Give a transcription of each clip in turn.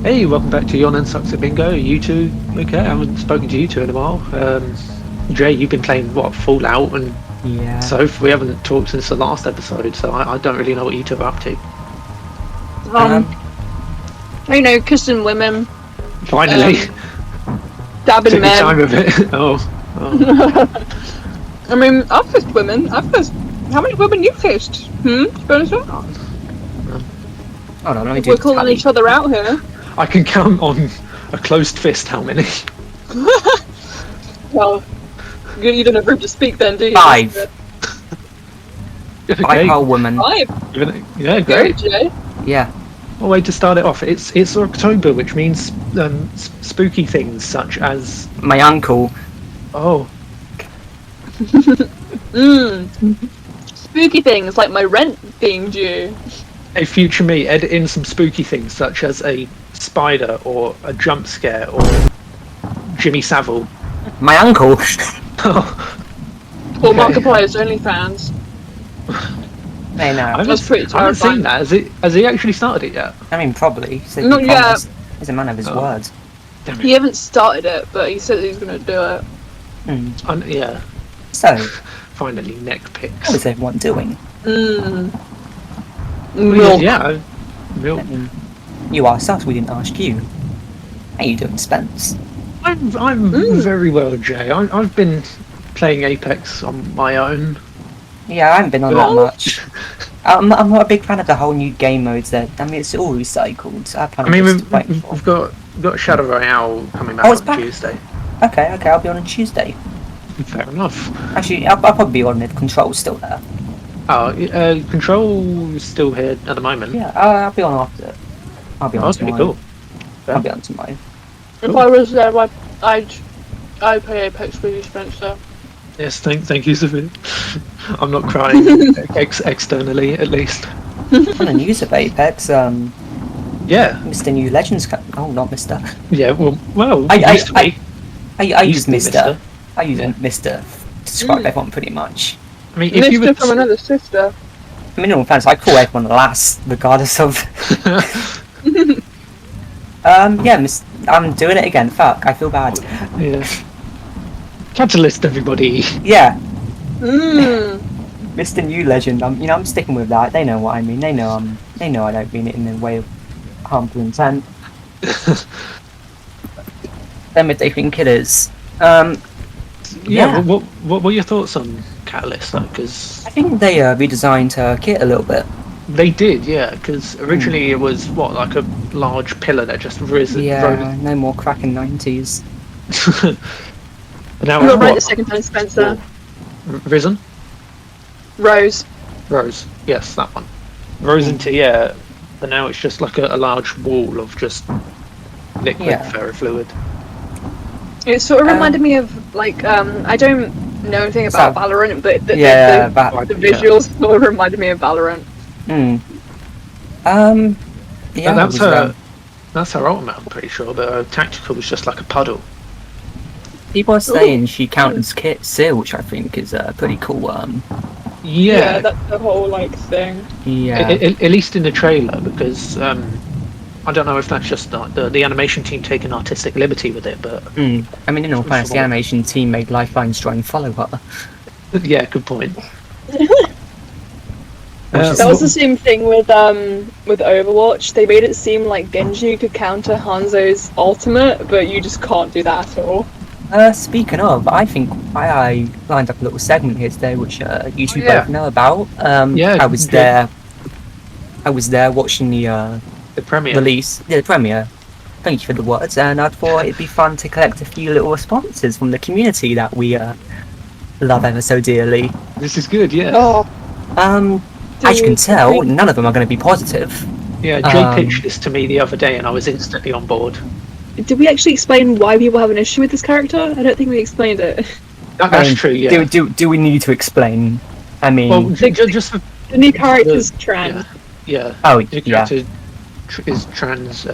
Hey, welcome back to your Nan Sucks at Bingo. You two, okay? I haven't spoken to you two in a while. Jay, you've been playing what, Fallout, and Yeah. so we haven't talked since the last episode. So I don't really know what you two are up to. Kissing women, Finally, dabbing took your men. time with it. Oh. I mean, I've kissed women. How many women you kissed? Spencer? Hold on, let me do We're the calling tally. each other out here. I can count on a closed fist how many. Well, you don't have room to speak then, do you? 5. Okay. 5 whole women. 5. Yeah, Good, great. Jay. Yeah. A way to start it off. It's October, which means spooky things such as My uncle. Spooky things like my rent being due. a future me edit in some spooky things such as a spider or a jump scare or Jimmy Savile. My uncle. Or Okay. Markiplier's OnlyFans. Hey, no. That's pretty I haven't seen terrifying. that. Has he actually started it yet? I mean, probably. He Not yet. promised. He's a man of his Oh. word. Damn He it. hasn't started it, but he said he's going to do it. Yeah. So, Finally, neck pics. how is everyone doing? Milk. Yeah. Milk. You asked us, we didn't ask you. How you doing, Spence? I'm very well, Jay. I've been playing Apex on my own. Yeah, I haven't been on that Well- much. I'm not a big fan of the whole new game modes there. I mean, it's all recycled. I mean, we've got Shadow Royale coming back Oh, it's on back. Tuesday. Okay, I'll be on Tuesday. Fair enough. Actually, I'll probably be on if Control's still there. Oh, Control is still here at the moment. Yeah, I'll be on after. I'll be Oh, on that's pretty tomorrow. cool. I'll be on tomorrow. If I was there, I'd play Apex with you, Spencer. Yes, thank you, Sophie. I'm not crying externally, at least. On the news of Apex, Yeah, Mr. New Legends. Oh, not Mr. yeah. Well, I- it used to be. I use Used to be Mr. I use Yeah. Mr. to describe everyone pretty much. I mean, if you Mister were from another sister. I mean, in all fairness, I call everyone lass, regardless of. I'm doing it again. Fuck, I feel bad. yeah. Catalyst, everybody. Yeah, Mmm. Mr. New Legend. I'm sticking with that. They know what I mean. They know I don't mean it in a way of harmful intent. Them if they think it is. Yeah. Yeah. What were your thoughts on Catalyst, though? Because I think they redesigned her kit a little bit. they did, yeah. Because originally it was like a large pillar that just risen. Yeah, no more cracking 90s. But now You're it's right what? the second time, Spencer. Risen. Rose. Rose, yes, that one. Rose into but now it's just like a large wall of just liquid Yeah. ferrofluid. It sort of reminded me of like I don't know anything about So- Valorant, but the Yeah, the visuals sort of reminded me of Valorant. Yeah, And it was, that's her ultimate, I'm pretty sure, but her tactical was just like a puddle. people are saying she counters kit Seer, which I think is pretty cool. Yeah, that's the whole like thing. Yeah, at least in the trailer, because I don't know if that's just the animation team taking artistic liberty with it, but I mean, in all fairness, the animation team made Lifeline's try and follow her. yeah, good point. That was the same thing with Overwatch. They made it seem like Genji could counter Hanzo's ultimate, but you just can't do that at all. Speaking of, I think I lined up a little segment here today, which you two Yeah. both know about. Yeah, I was good. there watching the premiere. release, the premiere. Thank you for the words, and I thought it'd be fun to collect a few little responses from the community that we love ever so dearly. This is good, yeah. Oh, As you can tell, none of them are going to be positive. Yeah, Jay pitched this to me the other day, and I was instantly on board. did we actually explain why people have an issue with this character? I don't think we explained it. That's true, yeah. Do we need to explain? I mean, Well, just for The new character's trans. yeah. oh The yeah, character is trans.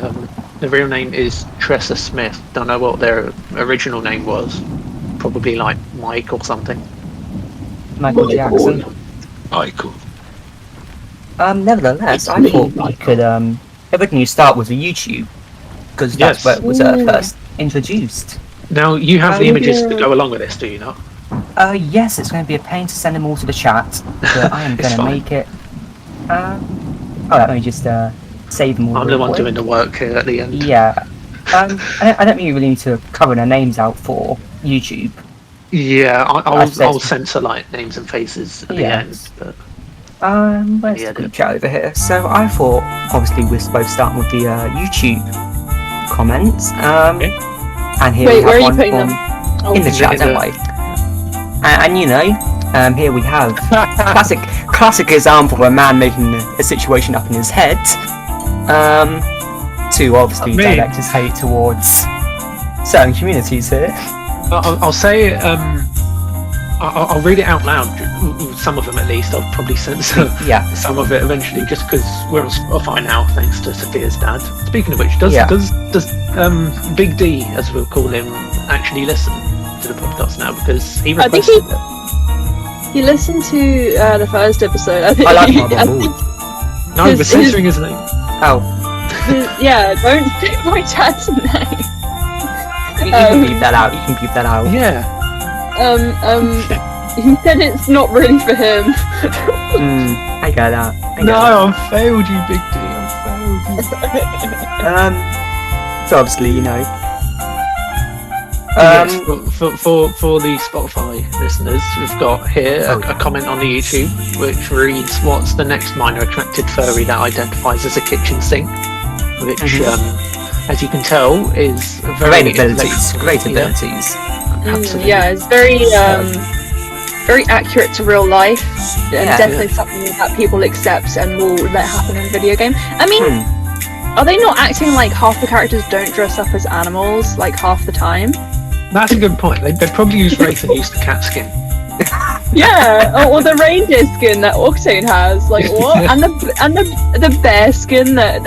The real name is Tressa Smith. Don't know what their original name was. Probably like Mike or something. Michael Jackson. Michael. Nevertheless, I thought we could originally start with a YouTube. because that's Yes. where it was first introduced. Now you have the images yeah. to go along with this, do you not? Yes, it's going to be a pain to send them all to the chat, but I am It's going to fine. make it. Let me just save them all. I'm real the one quick. doing the work here at the end. Yeah. I don't think you really need to cover their names out for YouTube. Yeah, I've said- I'll censor like names and faces at the Yeah. end. But Where's Yeah, the group chat over here? So I thought, obviously, we're both starting with the YouTube comments. And here Wait, we have where are you one putting from them? in the Is chat, it don't the- worry. And you know, here we have classic example of a man making a situation up in his head. To obviously Me. direct his hate towards certain communities here. I'll say I'll read it out loud. Some of them at least. I'll probably censor Yeah. some of it eventually, just because we're on Spotify now, thanks to Sophia's dad. Speaking of which, does Big D, as we'll call him, actually listen to the podcast now? Because he I think requested it. He listened to the first episode. I think. I like my I ball. think No, we're his- censoring his name. Oh, yeah, don't say my dad's name. you can beep that out. You can beep that out. Yeah. He said it's not really for him. I get that. No, I've failed you, Big D. I've failed you. So obviously, you know. Yes, for the Spotify listeners, we've got here a comment on the YouTube which reads, "What's the next minor attracted furry that identifies as a kitchen sink?" Which, as you can tell, is very Great abilities. Great Yeah, abilities. absolutely. Yeah, it's very very accurate to real life, and Yeah. definitely something that people accept and will let happen in a video game. I mean, are they not acting like half the characters don't dress up as animals like half the time? That's a good point. They probably use race and use the cat skin. Yeah, or the reindeer skin that Octane has, like what? And the bear skin that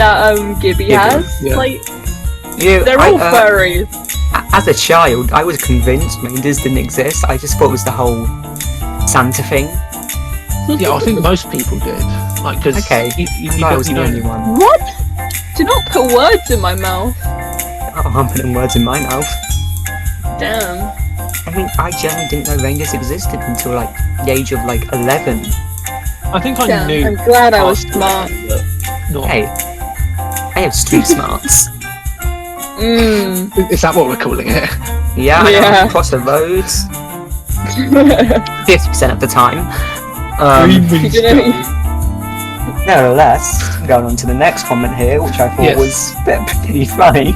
Gibby has, yeah. like Yeah, they're all furries. As a child, I was convinced reindeers didn't exist. I just thought it was the whole Santa thing. Yeah, I think most people did. Like, because Okay, I was the only one. What? Do not put words in my mouth. Oh, I'm putting words in my mouth. Damn. I mean, I generally didn't know reindeers existed until like the age of like 11. I think I Damn. knew. I'm glad I was past smart. but not. Hey, I have street smarts. Is that what we're calling it? Yeah, I know how Yeah. to cross the roads 50% of the time. You know, Nevertheless, going on to the next comment here, which I thought Yes. was pretty funny,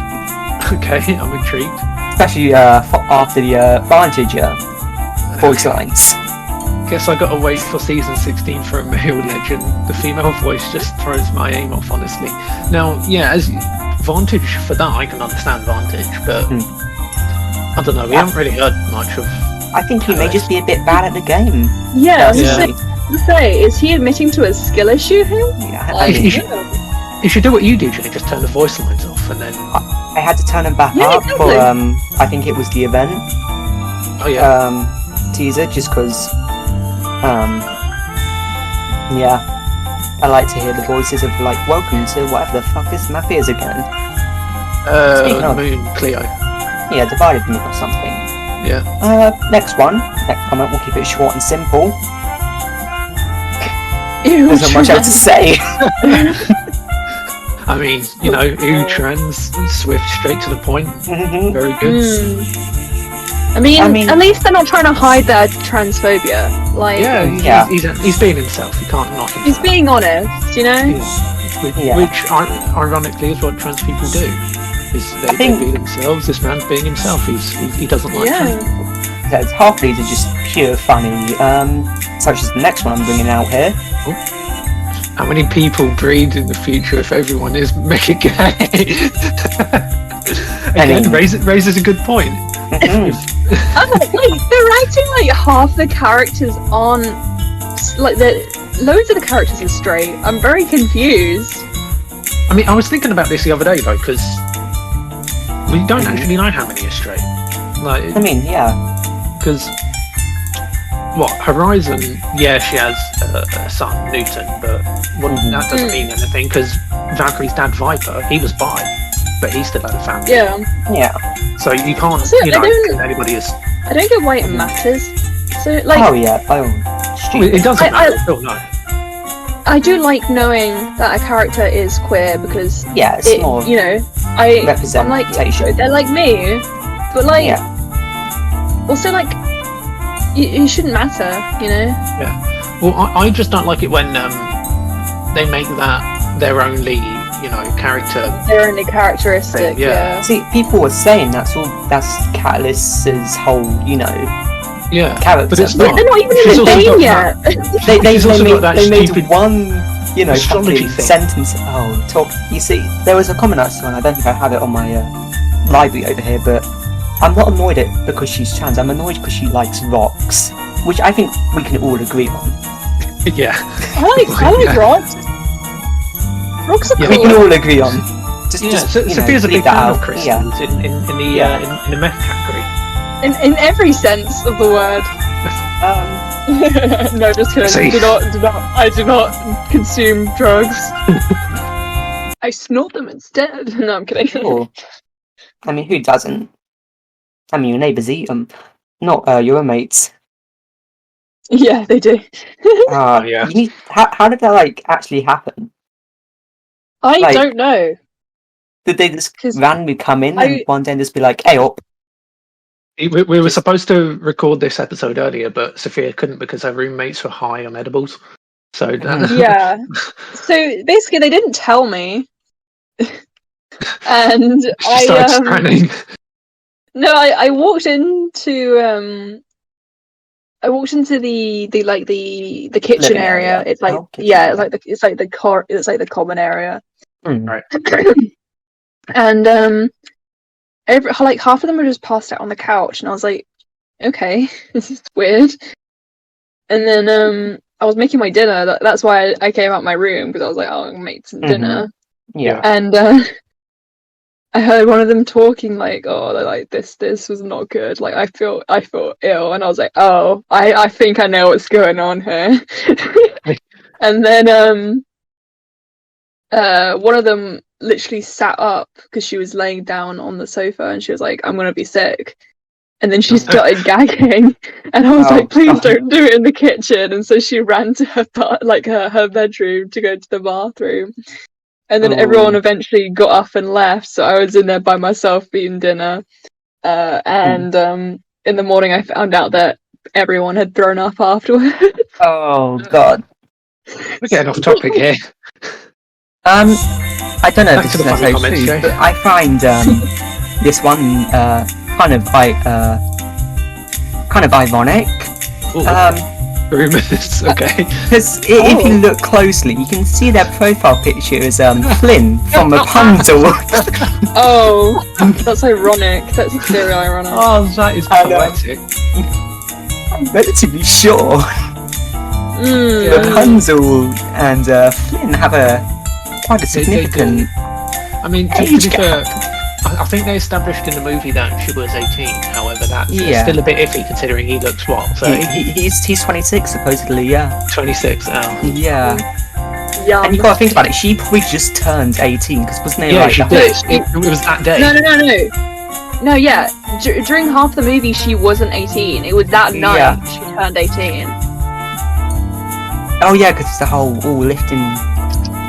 Okay, I'm intrigued. especially after the Vantage voice lines. Guess I gotta wait for season 16 for a male legend. The female voice just throws my aim off, honestly. Now, yeah, as Vantage, for that I can understand Vantage, but I don't know, we haven't really heard much of. I think he may just be a bit bad at the game. yeah, I was Yeah. just say, is he admitting to a skill issue here? Yeah, Like, you should- You should do what you do, Jay, just turn the voice lines off and then. I had to turn him back Yeah, up for exactly. I think it was the event Oh, yeah. teaser, just because yeah, I like to hear the voices of like welcome to whatever the fuck this map is again. speaking The of- Moon, Cleo. Yeah, divided me or something. Yeah. Next comment, we'll keep it short and simple. Ew, There's not much else to say. I mean, you know, trans, swift, straight to the point. Mhm. Very good. I mean, I at least they're not trying to hide their transphobia. Like, Yeah, Yeah. He's being himself. You can't knock him. he's being honest, you know? Yeah. Which ironically is what trans people do. Is they think- be themselves. This man's being himself. He doesn't like Yeah. trans people. Yeah, half of these are just pure funny, such as the next one I'm bringing out here. How many people breed in the future if everyone is mega gay? Again, raises a good point. Mhm. Like, they're acting like half the characters aren't. Like, loads of the characters are straight. I'm very confused. I mean, I was thinking about this the other day though, because we don't actually know how many are straight. Like, I mean, yeah. because what Horizon? Yeah, she has a son, Newton, but that doesn't mean anything because Valkyrie's dad, Viper, he was bi. but he still had a family. Yeah. So you can't, So, anybody is. I don't get why it matters. So, like, Oh yeah, by all. It doesn't matter. Still, no. I do like knowing that a character is queer because Yeah, it's more I'm like, representation. they're like me, but like, also like, you shouldn't matter, Yeah. Well, I just don't like it when they make that their only, character. Their only characteristic. Yeah. See, people were saying that's Catalyst's whole, Yeah. character. But it's but not. They're not even in She's the also game got yet. They made stupid one, astrology fucking thing. sentence. Oh, talk. You see, there was a comment I saw, and I don't think I have it on my library over here, but I'm not annoyed at because she's trans. I'm annoyed because she likes rocks, which I think we can all agree on. Yeah. I like rocks. Rocks are Yeah. We cool. can all agree on. Sophia's a big leave that fan of out. crystals in the meth category. In every sense of the word. No, just kidding. See. Do not. I do not consume drugs. I snort them instead. No, I'm kidding. Sure. I mean, who doesn't? I mean, your neighbours eat them, not your roommates. Yeah, they do. Yeah. How did that actually happen? I don't know. Did they just 'Cause randomly come in and one day and just be like, "Hey, up"? We were supposed to record this episode earlier, but Sophia couldn't because her roommates were high on edibles. So Yeah. So basically, they didn't tell me, and she started running. No, I walked into the kitchen Living area. area. It's like it's like the common area. Right. And half of them were just passed out on the couch, and I was like, okay, this is weird. And then I was making my dinner. That's why I came out my room, because I was like, oh, I'm gonna make some dinner. Yeah. And I heard one of them talking like, oh, like this was not good. Like I feel ill, and I was like, oh, I think I know what's going on here. And then one of them literally sat up because she was laying down on the sofa, and she was like, I'm gonna be sick. And then she started gagging, and I was like, please don't do it in the kitchen. And so she ran to her her bedroom to go to the bathroom. And then everyone eventually got up and left, so I was in there by myself eating dinner. And in the morning I found out that everyone had thrown up afterwards. Oh god. We're getting off topic here. I don't know if this is necessarily true, but I find this one kind of ironic. Rumors, okay. Because if you look closely, you can see their profile picture is Flynn from Rapunzel. Oh, that's ironic. That's very ironic. Oh, that is poetic. I'm relatively sure Rapunzel and Flynn have quite a significant I mean, to be fair, I think they established in the movie that she was 18. However, that's still a bit iffy considering he looks what? 30? He's 26 supposedly, yeah. 26. Oh. Yeah. Yeah. And you gotta think about it. She probably just turned 18 because wasn't it Yeah, like she did. It was that day. No, yeah. During half the movie, she wasn't 18. It was that night she turned 18. Oh yeah, because it's the whole lifting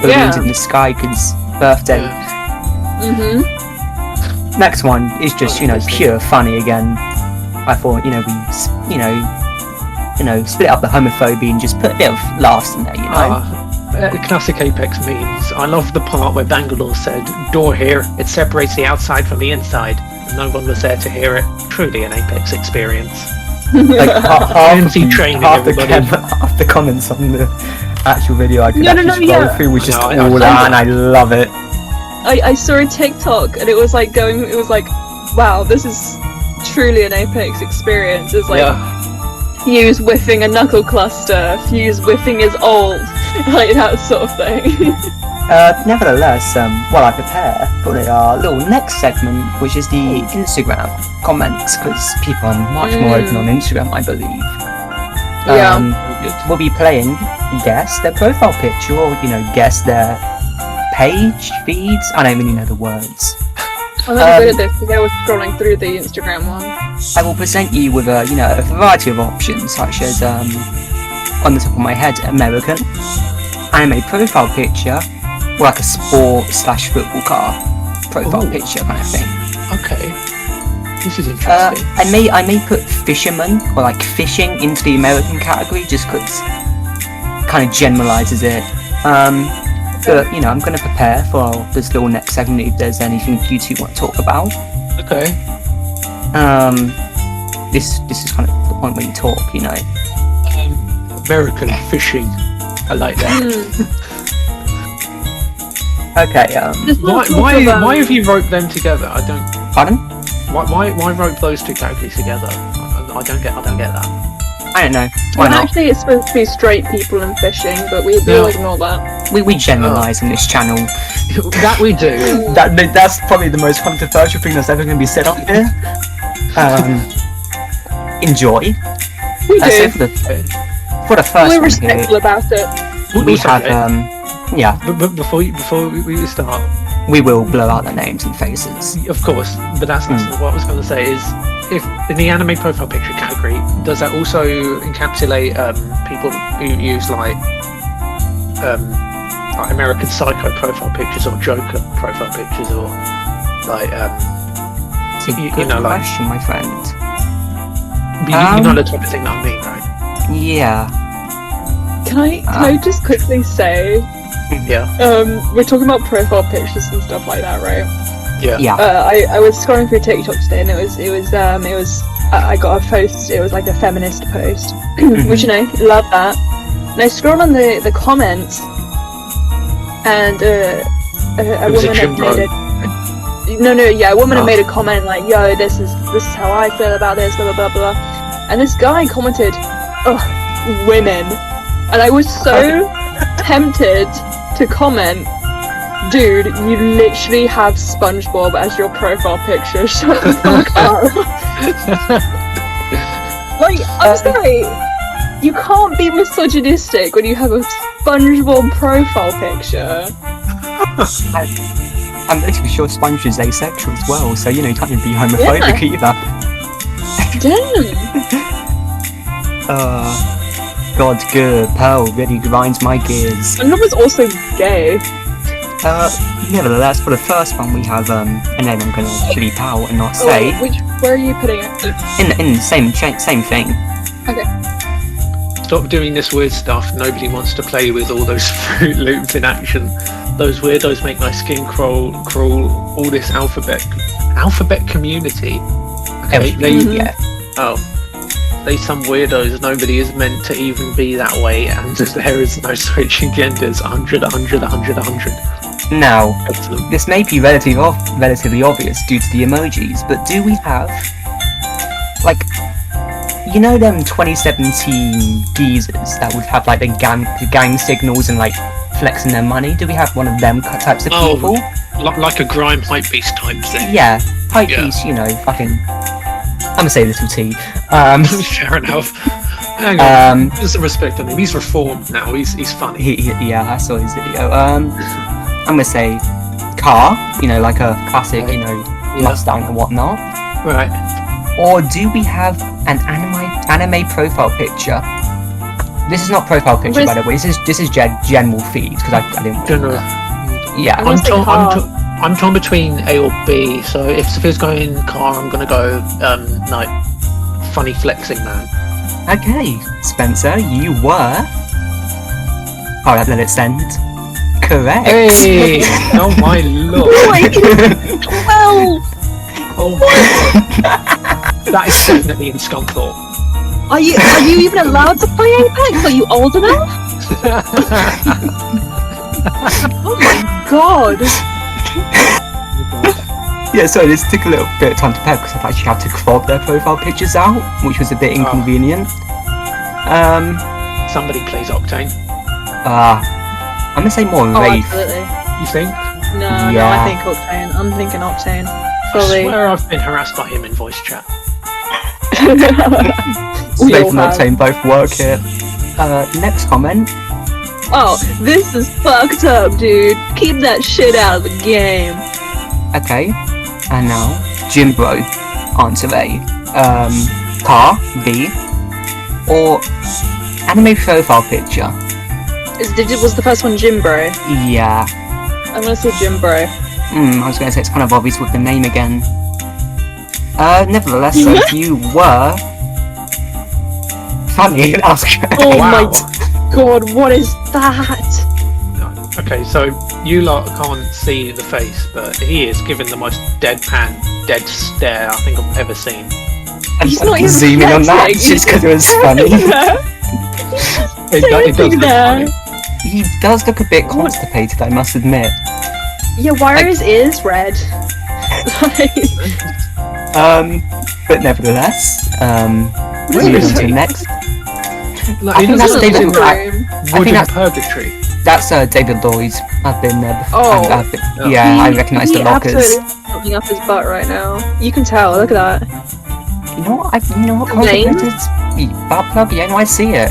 balloons in the sky because birthday. Mhm. Next one is just pure funny again. I thought we split up the homophobia and just put a bit of laughs in there. Classic Apex memes. I love the part where Bangalore said, "Door here. It separates the outside from the inside." No one was there to hear it. Truly an Apex experience. Like half the comments on the actual video I could scroll through was just all that, and I love it. I saw a TikTok and it was like, wow, this is truly an Apex experience. It's like Fuse whiffing a knuckle cluster, Fuse whiffing his ult, like that sort of thing. Nevertheless, while I prepare for our little next segment, which is the Instagram comments, because people are much more open on Instagram, I believe. We'll be playing guess their profile picture, or guess their page feeds. I don't really know the words. I'm really good at this because I was scrolling through the Instagram one. I will present you with a variety of options, such as on the top of my head, American anime profile picture, or like a sport/football car profile picture kind of thing. Okay, this is interesting. I may put fisherman or like fishing into the American category just because kind of generalizes it. But I'm going to prepare for this little next segment if there's anything you two want to talk about. Okay. This is kind of the point where you talk, American fishing. I like that. Okay. Why have you roped them together? I don't. Pardon? Why rope those two categories together? I don't get that. I don't know. Why not? Actually, it's supposed to be straight people and fishing, but we will ignore that. We generalise in this channel. That we do. That's probably the most controversial thing that's ever going to be said on here. Enjoy. We do. So for the first We're one respectful about it. we have But before we start, we will blur out their names and faces. of course. But that's what I was going to say is, if in the anime profile picture category, does that also encapsulate people who use like American Psycho profile pictures or Joker profile pictures or like It's a good question, my friend. you know the type of thing that I mean, right? Yeah. Can I just quickly say, Yeah. we're talking about profile pictures and stuff like that, right? Yeah. I was scrolling through TikTok today, and it was I got a post. It was like a feminist post, which love that. And I scrolled on the comments, and a woman had made a a woman had made a comment like, "Yo, this is how I feel about this, blah blah blah blah," and this guy commented, "Ugh, women," and I was so tempted to comment, dude, you literally have SpongeBob as your profile picture. Shut the fuck up. Like, I'm sorry, you can't be misogynistic when you have a SpongeBob profile picture. I'm basically sure Sponge is asexual as well, so you can't even be homophobic either. Damn. God's good, Pearl really grinds my gears. SpongeBob is also gay. Nevertheless, for the first one we have a name I'm going to bleep out and not say. Where are you putting it? In the same thing. Okay. Stop doing this weird stuff. Nobody wants to play with all those Fruit Loops in action. Those weirdos make my skin crawl. All this alphabet community. Okay, they some weirdos. Nobody is meant to even be that way, and there is no switching genders. 100, 100, 100, 100. Now, this may be relatively obvious due to the emojis, but do we have, like, them 2017 geezers that would have like the gang signals and like flexing their money? Do we have one of them types of people? Like a grime hypebeast type thing. Yeah, hypebeast. Fucking. I'm gonna say little T. Fair enough. Hang on. Just some respect on him. He's reformed now. He's funny. I saw his video. I'm gonna say car. Like a classic, Mustang and whatnot. Right. Or do we have an anime profile picture? This is not profile picture, by the way. This is general feed because I didn't. General. Yeah. I'm torn between A or B. So if Sophia's going car, I'm gonna go like funny flexing man. Okay, Spencer, you were. Alright, let it send. Correct. Hey! Oh my lord! Well, Oh my god! That is definitely in Scunthorpe. are you even allowed to play Apex? Are you old enough? Oh my god! Yeah, so this took a little bit of time to prepare because I actually had to crop their profile pictures out, which was a bit inconvenient. Somebody plays Octane. I'm gonna say more Wraith. Absolutely. You think? No, Yeah. I think Octane. I'm thinking Octane. I Fully. swear I've been harassed by him in voice chat. Wraith and Octane both work here. Next comment. Oh, this is fucked up, dude. Keep that shit out of the game. Okay. And now, Jimbro, answer A. Car, B. Or anime profile picture. Was the first one Jimbro? Yeah. I'm gonna say Jimbro. I was gonna say it's kind of obvious with the name again. Nevertheless, so you were... Funny, that was great. Oh Wow. my god, what is that? Okay, so you lot can't see the face, but he is giving the most deadpan, dead stare I think I've ever seen. He's not even zooming on that flexing. just because it was funny. It does look there. funny. He does look a bit constipated, I must admit. Yeah, why are his ears red? But nevertheless, moving on to the next. Like, I he think does that's look David. like I Wooden think Purgatory. that's David Lloyd. I've been there before. Oh. And, yeah, I recognise the lockers. He's absolutely popping up his butt right now. You can tell. Look at that. You know what? The veins? Butt plug. Yeah, no, I see it.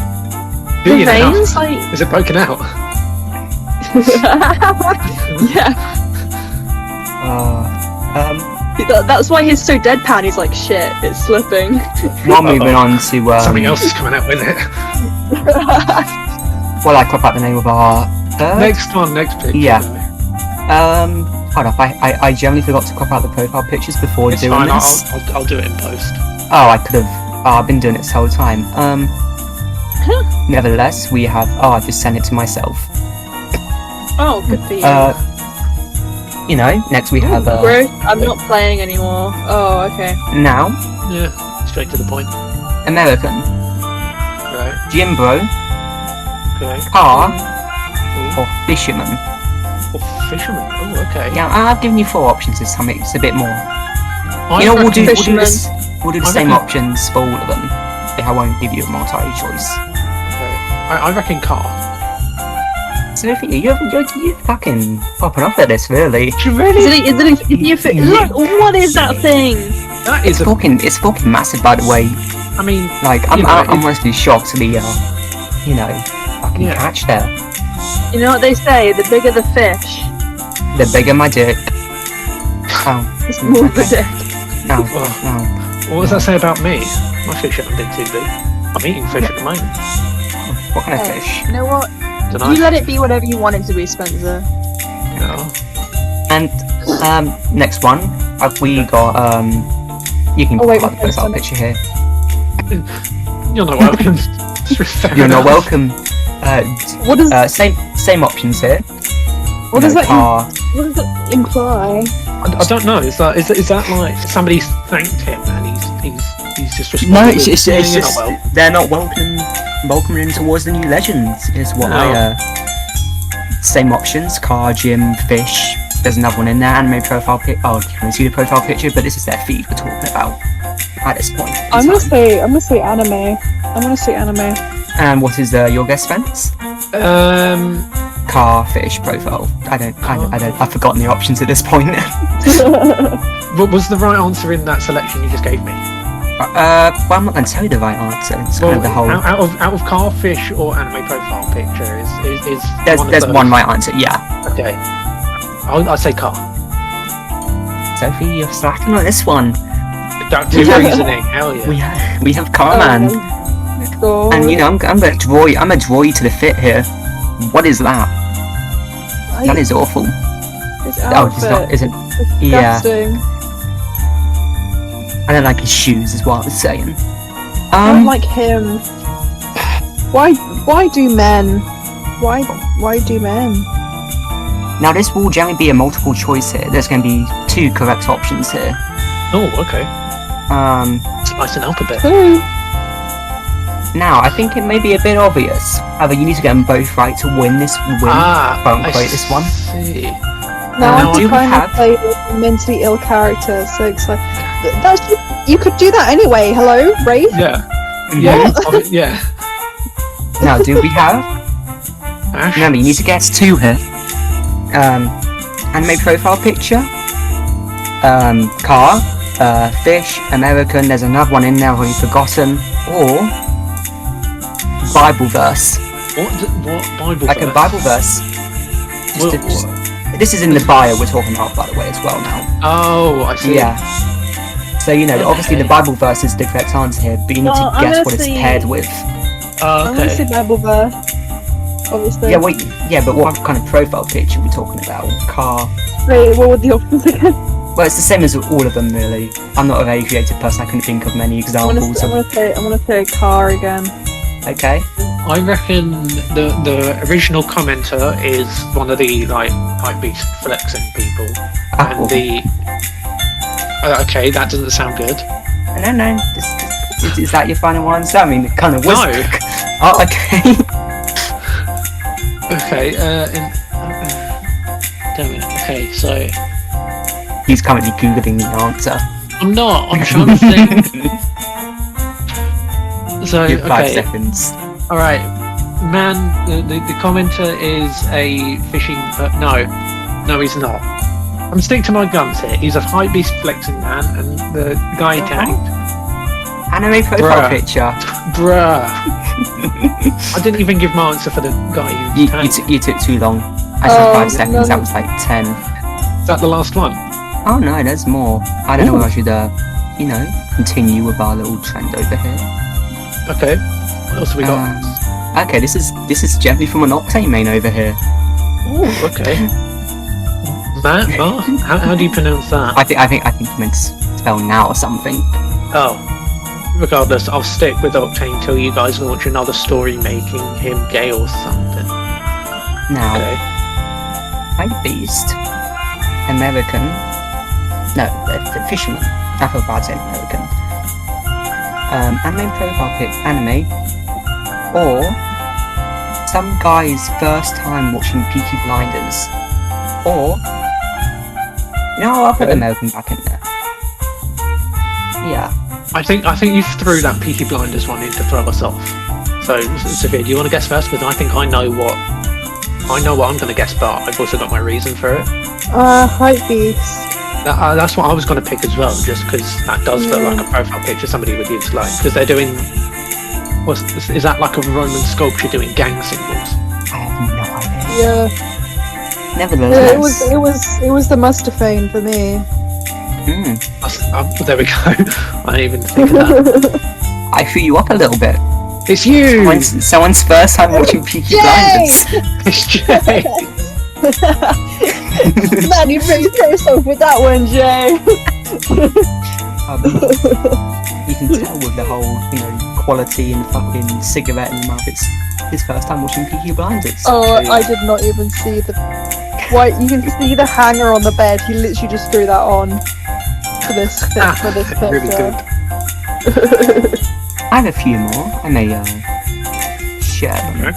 Do The you now? veins, like Is it broken out? yeah. That's why he's so deadpan. He's like, shit, it's slipping. While moving on to Something else is coming out with it. well, I crop out the name of our third. Next picture. Yeah. Hold up. I generally forgot to crop out the profile pictures before It's doing fine. this. I'll do it in post. Oh, I could have. I've been doing it this whole time. Nevertheless, we have. I just sent it to myself. Oh, good for you. You know, next we have. Bro, I'm not playing anymore. Oh, okay. Now, Yeah, straight to the point. American, Right. Jimbro, Okay. Car, Ooh. or Fisherman. Oh, fisherman. Oh, okay. Yeah, I've given you 4 options this time. It's a bit more. I You know, we'll reckon- do Fisherman. this. We'll do the I same reckon- options for all of them. I won't give you a multi-choice. Okay. I reckon car. Sophie, you're fucking popping off at this, really. What is that thing? That is It's fucking massive, by the way. I mean, Like, I'm honestly shocked to the, fucking Yeah. catch there. You know what they say? The bigger the fish, The bigger my dick. Oh, the smaller the dick. no, Oh. no. what does that say about me? My fish haven't been too big. I'm eating fish at the moment. What kind of fish? You know what? Dunno. You let it be whatever you want it to be, Spencer. No. And, next one, we got, you can Oh, wait, put the wait, profile wait. picture here. You're not welcome. You're not welcome. What does Same options here. what does that Car. what does it imply? I don't know. Is that like somebody's thanked him and he's just responded? No, with, it's "Yeah, just you're not well." they're not welcoming him towards the new legends. Is what No. same options: car, gym, fish. There's another one in there. Anime profile pic. Oh, you can see the profile picture, but this is their feed we're talking about at this point. in I'm gonna time. say anime. I'm gonna say anime. And what is your guess, Spence? Car, fish, profile. I've forgotten the options at this point. What was the right answer in that selection you just gave me? Well, I'm not going to tell you the right answer. It's kind of the whole. Out of car, fish, or anime profile picture is There's of one those. right answer. Yeah. Okay, I'll say car. Sophie, you're slacking on this one. Deductive reasoning. Hell yeah. We have car man. God. And you know, I'm gonna draw you to the fit here. What is that? That is awful. His Oh, it's not, outfit. is it? It's Yeah. disgusting. I don't like his shoes, is what I was saying. I don't like him. Why do men? Why do men? Now this will generally be a multiple choice here. There's going to be 2 correct options here. Oh, okay. Spice and alphabet. Who? Now I think it may be a bit obvious. However, you need to get them both right to win this quote unquote, this one. See. Now Now I'm do we trying have- to play with a mentally ill character, so it's like that's you could do that anyway. Hello, Ray. Yeah. Yeah. Yeah. Now, do we have? Ash. Remember, you need to guess 2 here. Anime profile picture. Car. Fish. American. There's another one in there I've already forgotten. Or Bible verse. What Bible Like verse? a Bible verse. What- Just This is in the bio we're talking about, by the way, as well now. Oh, I see. Yeah. So, obviously the Bible verse is the correct answer here, but you need to guess what it's paired with. I'm gonna say Bible verse. Obviously. Yeah, but what kind of profile picture are we talking about? Car? Wait, what were the options again? Well, it's the same as all of them, really. I'm not a very creative person, I couldn't think of many examples. I'm gonna say car again. Okay. I reckon the original commenter is one of the hype beast flexing people, and the okay, that doesn't sound good. No. Is that your final answer? I mean, it kind of was. No. Oh, okay. Okay. Damn it. Okay, so he's currently googling the answer. I'm not. I'm trying to think. So Give 5 seconds. All right, man. The commenter is a fishing. No, he's not. I'm sticking to my guns here. He's a hype beast flexing man, and the guy tagged. Anime profile picture. Bruh. I didn't even give my answer for the guy who tagged. You took too long. I said 5 seconds. No. That was like 10. Is that the last one? Oh no, there's more. I don't know if I should, continue with our little trend over here. Okay. What else have we got? Okay, this is gently from an Octane main over here. Ooh, okay. Matt, how do you pronounce that? I think you meant to spell now or something. Oh. Regardless, I'll stick with Octane till you guys launch another story making him gay or something. Now, hype beast, American. No, the fisherman. I feel bad saying American. Anime profile pic, anime, or some guy's first time watching Peaky Blinders, or I'll put American back in there. Yeah. I think you threw that Peaky Blinders one in to throw us off. So, Sophia, do you want to guess first? Because I think I know what I'm going to guess, but I've also got my reason for it. Hype beast. That's what I was going to pick as well, just because that does look like a profile picture somebody would use, because they're doing. Is that like a Roman sculpture doing gang symbols? I have no idea. Yeah. Nevertheless, it was the Mustafane for me. There we go. I didn't even think of that. I threw you up a little bit. It's you. Someone's first time watching Peaky Blinders. It's Jay. Man, you really throw yourself with that one, Jay. You can tell with the whole, quality and fucking cigarette in the mouth. It's his first time watching Peaky Blinders. Oh, I did not even see the. Wait, you can see the hanger on the bed. He literally just threw that on for this picture. Really good. I have a few more. I may share them. Okay.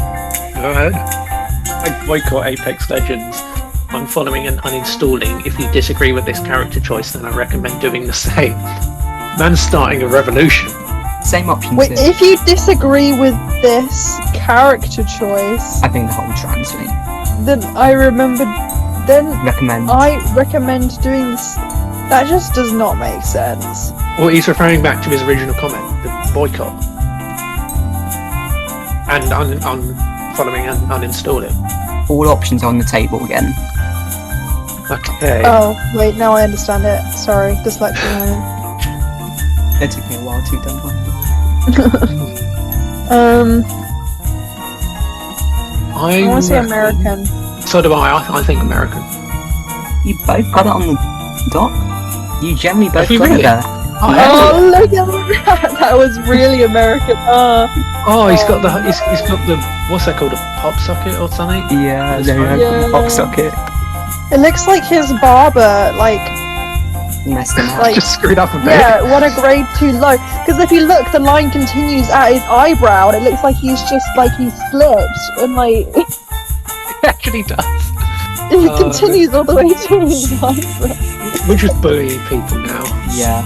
Go ahead. I boycott Apex Legends. Unfollowing and uninstalling. If you disagree with this character choice, then I recommend doing the same. Man's starting a revolution. Same option. Wait, if you disagree with this character choice, I think the whole trans thing. Then I recommend doing this. That just does not make sense. Well, he's referring back to his original comment, the boycott, and unfollowing and uninstalling. All options are on the table again. Okay. Oh, wait, now I understand it. Sorry, dyslexia. It took me a while to done one. I want to say American. So do I think American. You both got it on the dot? You generally both got it there. Oh, look at that! That was really American. He's got the what's that called, a pop socket or something? Yeah, the pop socket. It looks like his barber messed him up. Just screwed up a bit. Yeah, what a grade too low. Because if you look, the line continues at his eyebrow, and it looks like he's just he slipped and It actually does. It continues all the way to his eyebrow. We're just bullying people now. Yeah.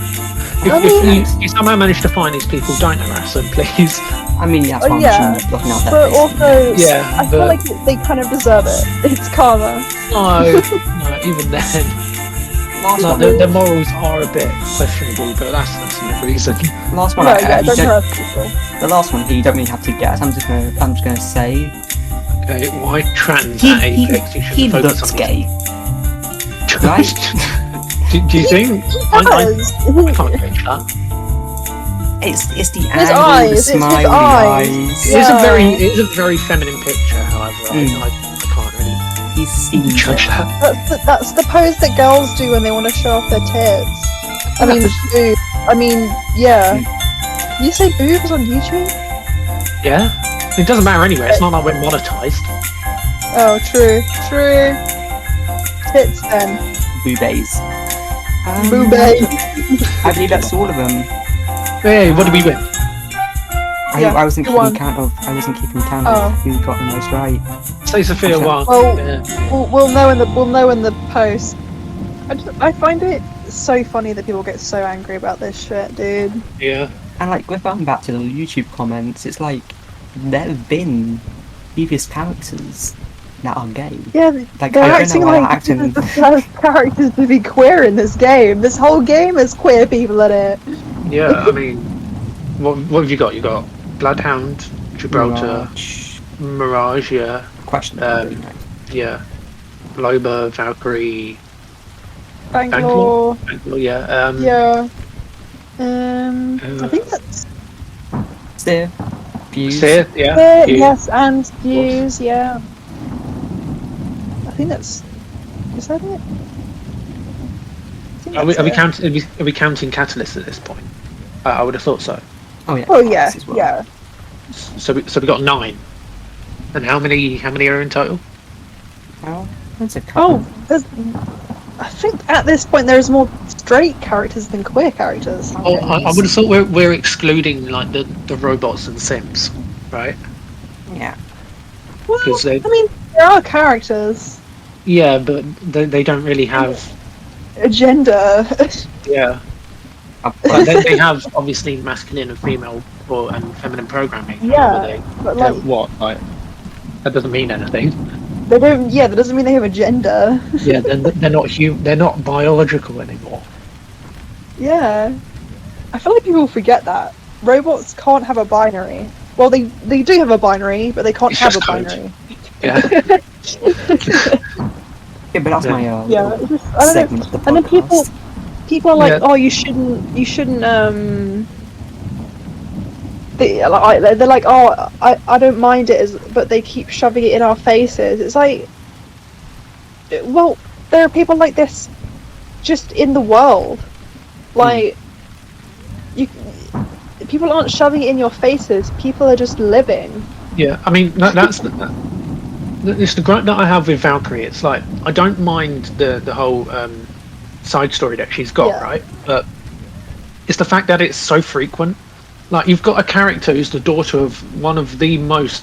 If you somehow manage to find these people, don't harass them, please. I mean, that's why I'm looking out there. But also, I feel like they kind of deserve it. It's karma. No, even then. The morals are a bit questionable, but that's no reason. Last one, the last one here you don't really have to guess. I'm just gonna say. Okay, why trans at Apex? He looks gay. Right? Do you think? I can't picture that. It's the His angle, eyes, the it's his smiley eyes. eyes. Yeah. It is a very feminine picture. However, I can't really He's seen judge that. That's the pose that girls do when they want to show off their tits. I mean, boob. I mean, yeah. Did you say boobs on YouTube? Yeah, it doesn't matter anyway. It's not like we're monetized. Oh, true. Tits then. Boobies. Boobay. I believe that's all of them. Hey, what did we win? I wasn't you keeping won. count of Oh. who got the most right. Say Sophia Okay. won. Well, Yeah. we'll know in the post. I find it so funny that people get so angry about this shit, dude. Yeah. And like, if I'm back to the YouTube comments, it's like there have been previous characters that are gay. Yeah, Like, they're I don't acting know why like they're acting. this is the first characters to be queer in this game. This whole game has queer people in it. Yeah, I mean, what have you got? You got Bloodhound, Gibraltar, Mirage, yeah. Question. Yeah. Loba, Valkyrie, Bangalore. yeah. Yeah. I think that's Seer. Views. Seer, yeah. it. View. Yes, and views. Yeah. I think that's. Is that it? I think Are we that's it. are we counting Catalyst at this point? I would have thought so. Oh yeah. Oh yeah, as well. yeah. So we got 9. And how many are in total? Well, that's a couple. I think at this point there's more straight characters than queer characters. Oh, I would have thought we're excluding like the robots and Sims, right? Yeah. Well, 'Cause they- I mean, there are characters. Yeah, but they don't really have. A gender. Yeah. But they have obviously masculine and female and feminine programming. Yeah, but like What? Like that doesn't mean anything. they don't. Yeah, that doesn't mean they have a gender. Yeah, they're not they're not biological anymore. Yeah, I feel like people forget that robots can't have a binary. Well, they do have a binary, but they can't It's have a just code. binary. Yeah. Yeah, but that's my Yeah, it's just, I don't segment know. of the And then podcast. people are like, Yeah. oh, you shouldn't. They're like, oh, I don't mind it, but they keep shoving it in our faces. It's like, well, there are people like this just in the world. Like, people aren't shoving it in your faces. People are just living. Yeah, I mean that's it's the gripe that I have with Valkyrie. It's like I don't mind the whole side story that she's got, Yeah. right? But it's the fact that it's so frequent. Like you've got a character who's the daughter of one of the most,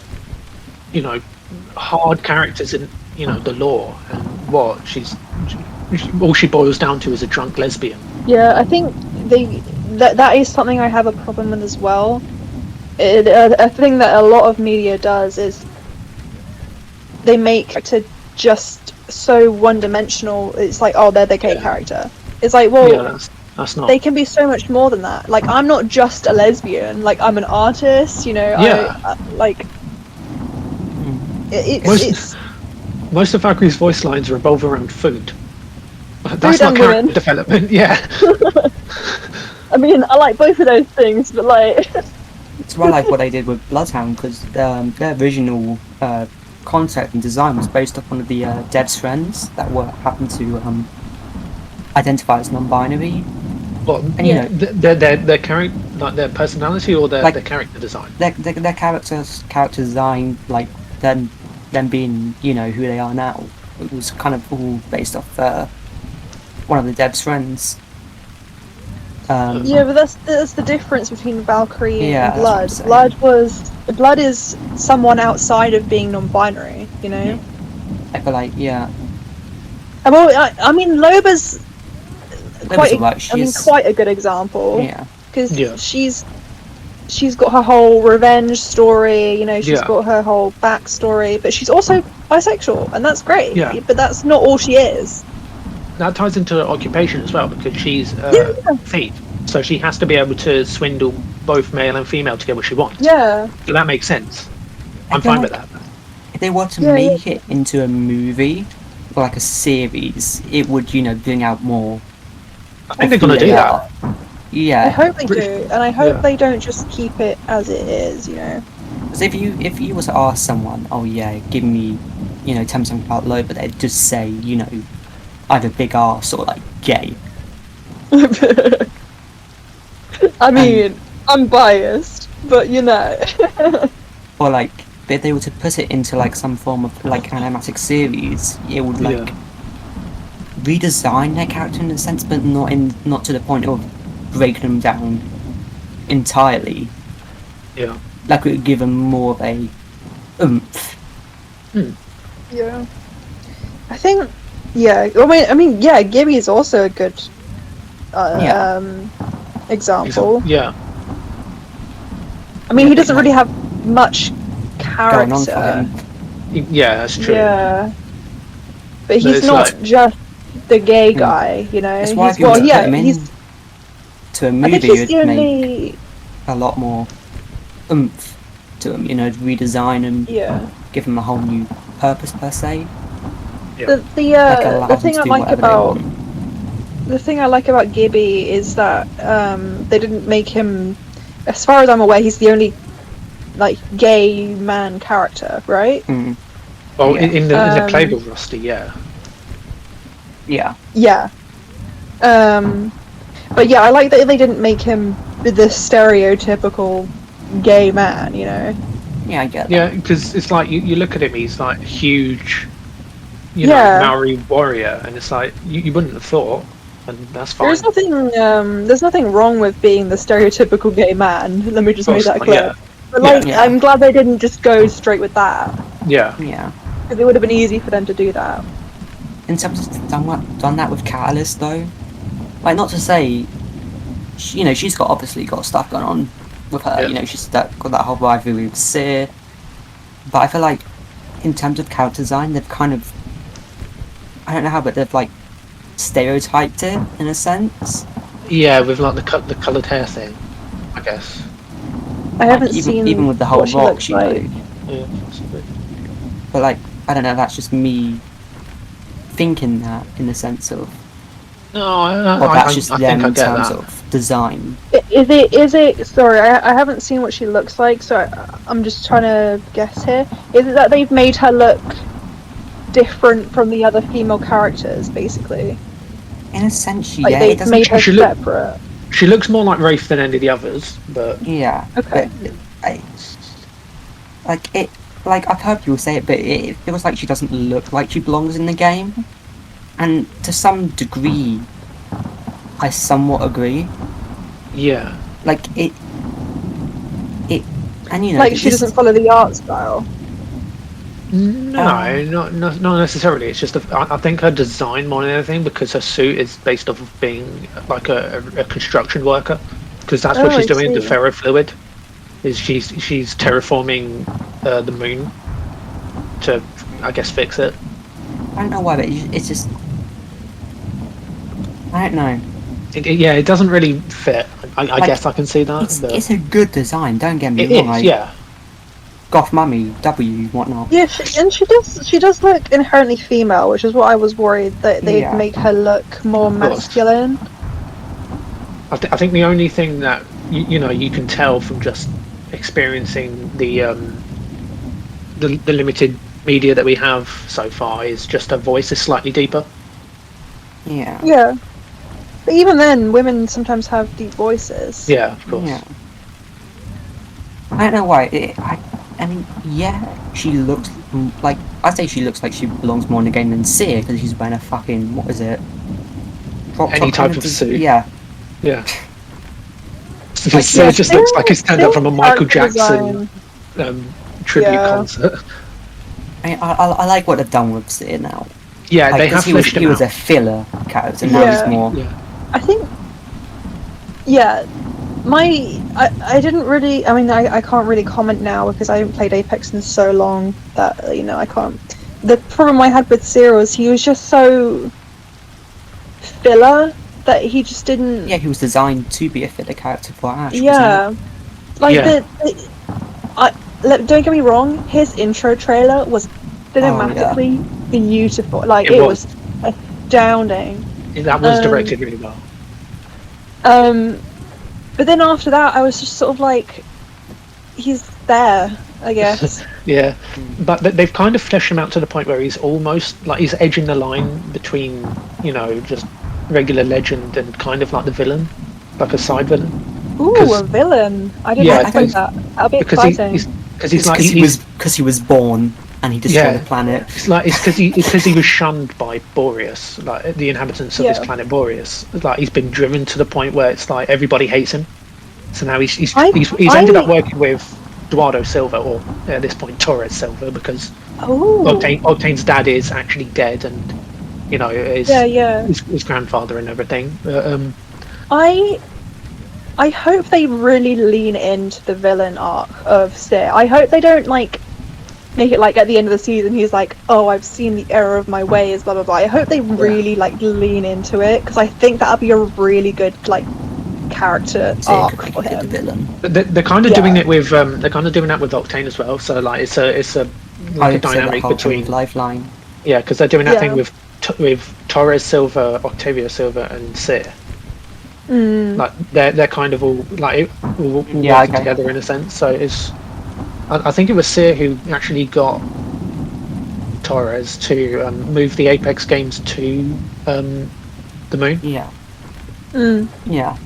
hard characters in the lore, and all she boils down to is a drunk lesbian. Yeah, I think that is something I have a problem with as well. A thing that a lot of media does is they make to just so one-dimensional. It's like, oh, they're the gay character. It's like, well, Yeah, that's not. they can be so much more than that. Like, I'm not just a lesbian. Like, I'm an artist. Yeah. It's Most of Valkyrie's voice lines revolve around food. That's Food not and character women. development. Yeah. I mean, I like both of those things, but like, It's well like what they did with Bloodhound, because their original concept and design was based off one of the devs' friends that happened to identify as non-binary. Well, And you know, their character, like their personality, or their character design. their character design, like them being who they are now, it was kind of all based off one of the devs' friends. yeah, but that's the difference between Valkyrie Yeah, and that's what I'm Blood. saying. Blood is someone outside of being non-binary. I feel like, yeah. Well, I mean, Loba's quite She's, quite a good example. yeah. Because Yeah. she's got her whole revenge story, she's Yeah. got her whole backstory, but she's also bisexual, and that's great. Yeah. But that's not all she is. That ties into her occupation as well, because she's Yeah. a thief, so she has to be able to swindle both male and female to get what she wants. Yeah. So that makes sense. I'm I feel fine with like that. if they were to Yeah, make it into a movie, for like a series, it would, bring out more. I think they're going to do that. Yeah. I hope they do, and I hope they don't just keep it as it is, Because if you were to ask someone, oh yeah, give me, tell me something about Loba, they'd just say, either big arse or like gay. I mean, I'm biased, but Or like, if they were to put it into like some form of like animatic series, it would like redesign their character in a sense, but not to the point of breaking them down entirely. Yeah. Like it would give them more of a oomph. Yeah. I think, I mean, Gibby is also a good example. Yeah. I mean, he doesn't really have much Going on for character. him. Yeah, that's true. Yeah. But No, he's it's not like- just the gay guy, That's He's, why if you were to put him he's. to a I movie, think he's you'd the make only. a lot more oomph to him, redesign him, Yeah. give him a whole new purpose per se. The Allow them thing to I do like whatever they about want. the thing I like about Gibby is that they didn't make him. As far as I'm aware, he's the only like gay man character, right? Mm. Well, Yeah. in the playable roster, yeah. Yeah. Yeah. But yeah, I like that they didn't make him the stereotypical gay man, Yeah, I get that. Yeah, because it's like you look at him, he's like a huge, Yeah. Maori warrior, and it's like you wouldn't have thought, and that's fine. There's nothing wrong with being the stereotypical gay man. Let me just Of make course that not, clear. yeah. But Yeah. like, Yeah. I'm glad they didn't just go straight with that, Yeah. Yeah. because it would have been easy for them to do that. In terms of done that with Catalyst though, like not to say, she's obviously got stuff going on with her. Yeah. She's got that whole rivalry with Seer, but I feel like in terms of character design, they've kind of, I don't know how, but they've like stereotyped it in a sense. Yeah, with like the coloured hair thing, I guess. I haven't even, seen even with the whole what she rock, looks like. Yeah, possibly. But like, I don't know, that's just me thinking that in the sense of, No, well, that's just I them think I in get terms that. of design. Is it? Sorry, I haven't seen what she looks like, so I'm just trying to guess here. Is it that they've made her look different from the other female characters, basically? In a sense, Like yeah, it they've doesn't. made her she look- separate. She looks more like Wraith than any of the others, but Yeah. Okay. But I've heard people say it, but it feels like she doesn't look like she belongs in the game. And to some degree, I somewhat agree. yeah. Like it, and Like she doesn't follow the art style. No, not necessarily. It's just I think her design more than anything, because her suit is based off of being like a construction worker, because that's what Oh, she's I doing. The see. ferrofluid is she's terraforming the moon to, I guess, fix it. I don't know why, but it's just, I don't know. It doesn't really fit. I guess I can see that. But It's a good design. Don't get me it wrong. is, Like, yeah. Goth Mummy, W, whatnot. Yeah, she does look inherently female, which is what I was worried that they'd Yeah. make her look more Of course. masculine. I think the only thing that you can tell from just experiencing the limited media that we have so far is just her voice is slightly deeper. Yeah. Yeah. But even then, women sometimes have deep voices. Yeah, of course. Yeah. I don't know why. I mean, yeah, she looks like, I say she looks like she belongs more in the game than Seer, because she's wearing a fucking, what is it? Any type of suit. Yeah. Yeah. Like, So yeah, it just looks like it's turned up from a Michael character Jackson design. tribute Yeah. concert. I like what they've done with Seer now. Yeah, Like, they 'cause have fleshed he him was out. a filler character, now Yeah. he's more. Yeah. I think. Yeah. I didn't really. I mean, I can't really comment now because I haven't played Apex in so long that, I can't. The problem I had with Seer was he was just so filler that he just didn't. Yeah, he was designed to be a filler character for Ash. wasn't Yeah. Like, Yeah. don't get me wrong, his intro trailer was cinematically beautiful. Like It it was. was astounding. That was directed really well. But then after that, I was just sort of like, he's there, I guess. Yeah, but they've kind of fleshed him out to the point where he's almost like he's edging the line between, you know, just regular legend and kind of like the villain, like a side villain. Ooh, a villain! I didn't expect that. That'll be exciting. Because he was born and he destroyed the planet. It's because he was shunned by Boreas, like the inhabitants of this planet Boreas. Like he's been driven to the point where it's like everybody hates him. So now he's ended up working with Eduardo Silva, or at this point Torres Silva, because Octane's dad is actually dead, and you know his grandfather and everything. I hope they really lean into the villain arc of Seer. I hope they don't like make it like at the end of the season he's like, oh, I've seen the error of my ways, blah blah blah. I hope they really like lean into it, because I think that'll be a really good like character arc for him. They're kind of doing it with Octane as well. So like it's a dynamic between Lifeline. Yeah, because they're doing that thing with Torres Silva, Octavio Silva, and Seer. Like they're kind of all like working together in a sense. So it's I think it was Seer who actually got Torres to move the Apex games to the moon. Yeah. Yeah.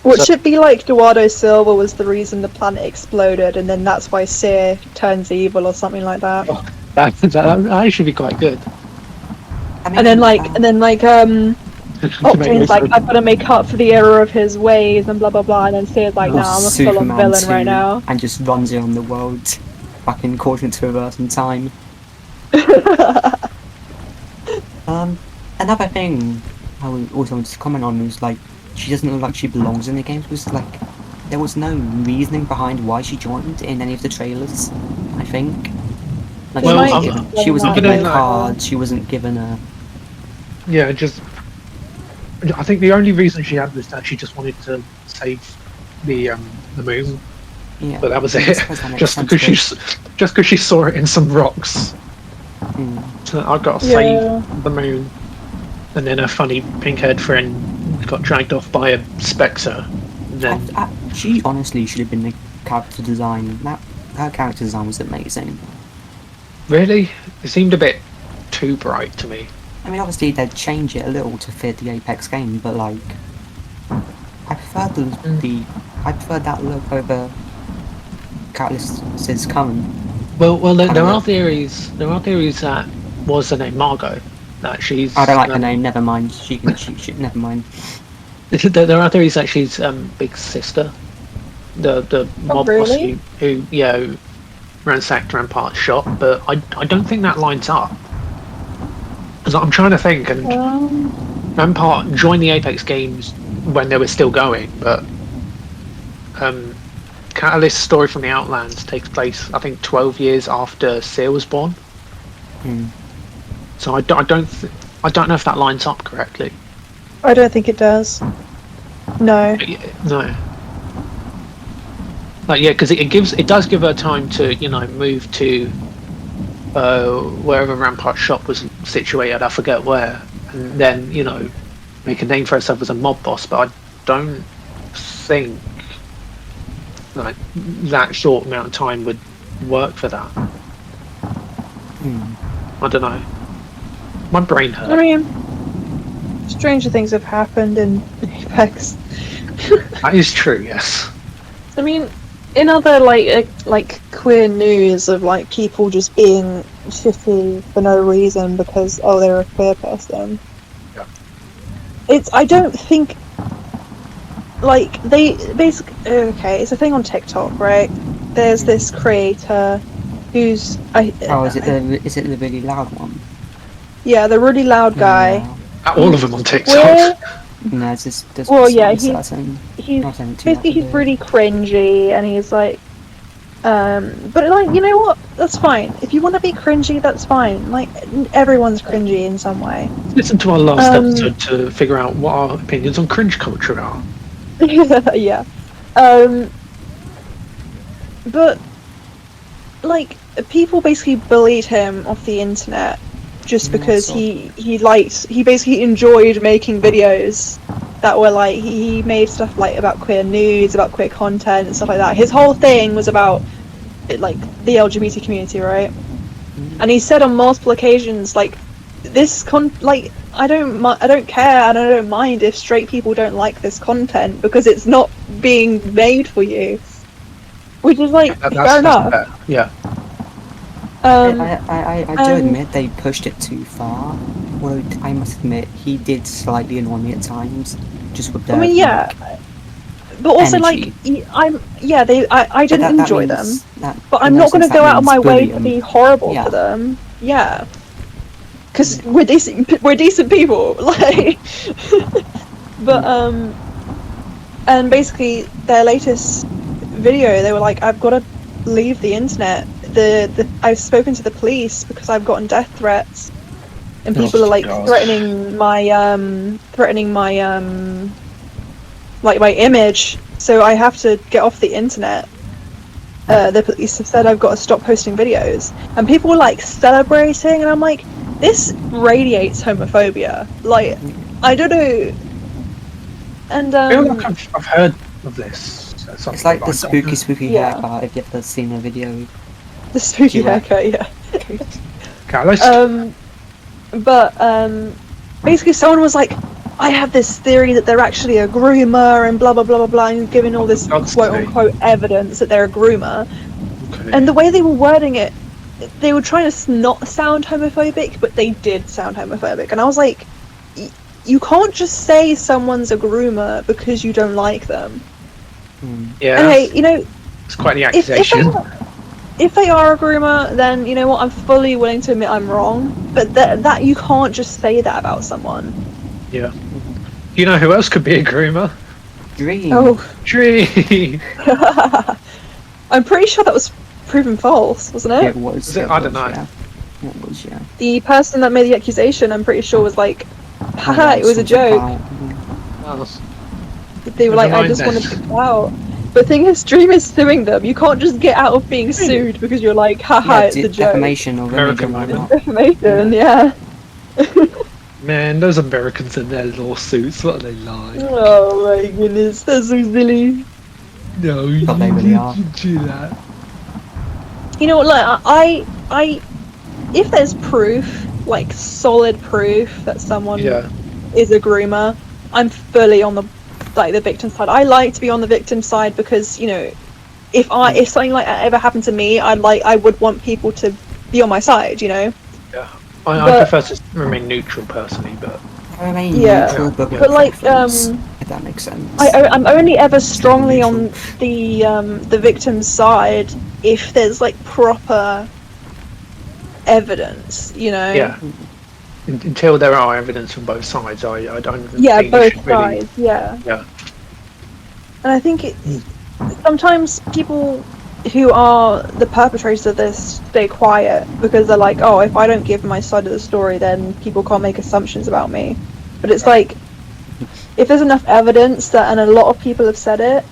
Should it be like Eduardo Silva was the reason the planet exploded, and then that's why Seer turns evil or something like that? Oh, that should be quite good. And then Octane's like, I've got to make up for the error of his ways and blah blah blah, and then Seer's like, nah, I'm a full-on villain right now. And just runs around the world, back in Quadrant to reverse in time. Another thing I also wanted to comment on was like, she doesn't look like she belongs in the games. Was like, there was no reasoning behind why she joined in any of the trailers. I think, like, she wasn't given a card. She wasn't given a. Yeah, I think the only reason she had was that she just wanted to save the moon. Yeah. But that was it. Just because she saw it in some rocks. So I've got to save the moon. And then her funny pink-haired friend got dragged off by a spectre. Then she honestly should have been the character design. Her character design was amazing. Really? It seemed a bit too bright to me. I mean, obviously they'd change it a little to fit the Apex game, but like, I preferred I preferred that look over Catalyst's current. Well, there are theories that was her name Margot. That she's. I don't like her name. Never mind. She never mind. There are theories that she's big sister, the mob boss who ransacked Rampart's shop, but I don't think that lines up. Because I'm trying to think, and Rampart joined the Apex games when they were still going, but Catalyst's story from the Outlands takes place, I think, 12 years after Seer was born. So I don't know if that lines up correctly. I don't think it does. No. No. Like, yeah, because it does give her time to, you know, move to wherever Rampart's shop was situated. I forget where, and then, you know, make a name for herself as a mob boss. But I don't think like that short amount of time would work for that. I don't know. My brain hurt. I mean, stranger things have happened in Apex. That is true, yes. I mean, in other like queer news of like people just being shitty for no reason because they're a queer person. Yeah. I don't think like they basically it's a thing on TikTok, right? There's this creator who's is it the really loud one? Yeah, the really loud guy. Yeah. All of them on TikTok. No, it's just he's really cringy, and he's like, but like, you know what? That's fine. If you want to be cringy, that's fine. Like, everyone's cringy in some way. Listen to our last episode to figure out what our opinions on cringe culture are. Yeah. But like people basically bullied him off the internet just because he basically enjoyed making videos that were like he made stuff like about queer nudes, about queer content and stuff like that. His whole thing was about like the LGBT community, right? And he said on multiple occasions like I don't care and I don't mind if straight people don't like this content because it's not being made for you. Which is like fair enough. Yeah. I do admit they pushed it too far. Well, I must admit he did slightly annoy me at times, just with the. I mean, yeah, but also energy. like I didn't enjoy them, but I'm not going to that go out of my way means to be horrible to them. Yeah, because we're decent people, like. But and basically their latest video, they were like, I've got to leave the internet. I've spoken to the police because I've gotten death threats, and people are like threatening my like my image, so I have to get off the internet. The police have said I've got to stop posting videos, and people were like celebrating, and I'm like, this radiates homophobia. Like, I don't know. And I feel like I've heard of this. It's like the spooky haircut. If you've ever seen a video. The spooky haircut, yeah. But basically someone was like, I have this theory that they're actually a groomer and blah blah blah blah blah, and giving all this quote unquote evidence that they're a groomer. Okay. And the way they were wording it, they were trying to not sound homophobic, but they did sound homophobic. And I was like, you can't just say someone's a groomer because you don't like them. Yeah. And hey, you know, it's quite the accusation. If they are a groomer, then you know what, I'm fully willing to admit I'm wrong. But that you can't just say that about someone. Yeah. You know who else could be a groomer? Dream. Oh, Dream. I'm pretty sure that was proven false, wasn't it? Yeah, it was. I don't know. Yeah. It was, yeah. The person that made the accusation, I'm pretty sure, was like, haha, it was a joke. They were like, I just wanted to get out. But the thing is, Dream is suing them. You can't just get out of being sued because you're like, haha, it's a joke. Defamation or defamation, yeah. Man, those Americans and their lawsuits, what are they like? Oh my goodness, that's so silly. No, they really are. Do that. You know what, like, I if there's proof, like solid proof that someone is a groomer, I'm fully on the victim side. I like to be on the victim side because, you know, if something like that ever happened to me, I would want people to be on my side, you know. Yeah, I prefer to remain neutral personally, but neutral, but like if that makes sense. I'm only ever strongly on the victim's side if there's like proper evidence, you know. Yeah. Until there are evidence from both sides, I don't. Yeah, think both sides. Really... Yeah. Yeah. And I think sometimes people who are the perpetrators of this stay quiet because they're like, oh, if I don't give my side of the story, then people can't make assumptions about me. But it's like, if there's enough evidence that, and a lot of people have said it,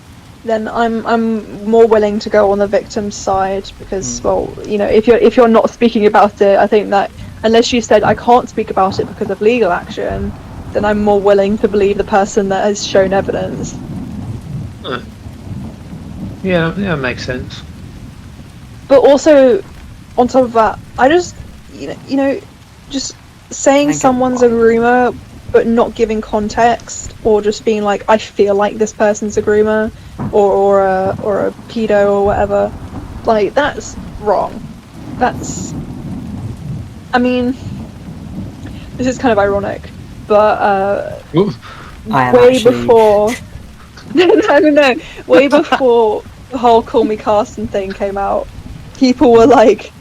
then I'm more willing to go on the victim's side because, well, you know, if you're not speaking about it, I think that unless you said I can't speak about it because of legal action, then I'm more willing to believe the person that has shown evidence. Yeah, makes sense. But also, on top of that, I just, you know, just saying someone's a groomer but not giving context, or just being like, I feel like this person's a groomer, or a pedo or whatever, like, that's wrong. That's, I mean, this is kind of ironic, but before no, way before the whole Call Me Carson thing came out, people were like,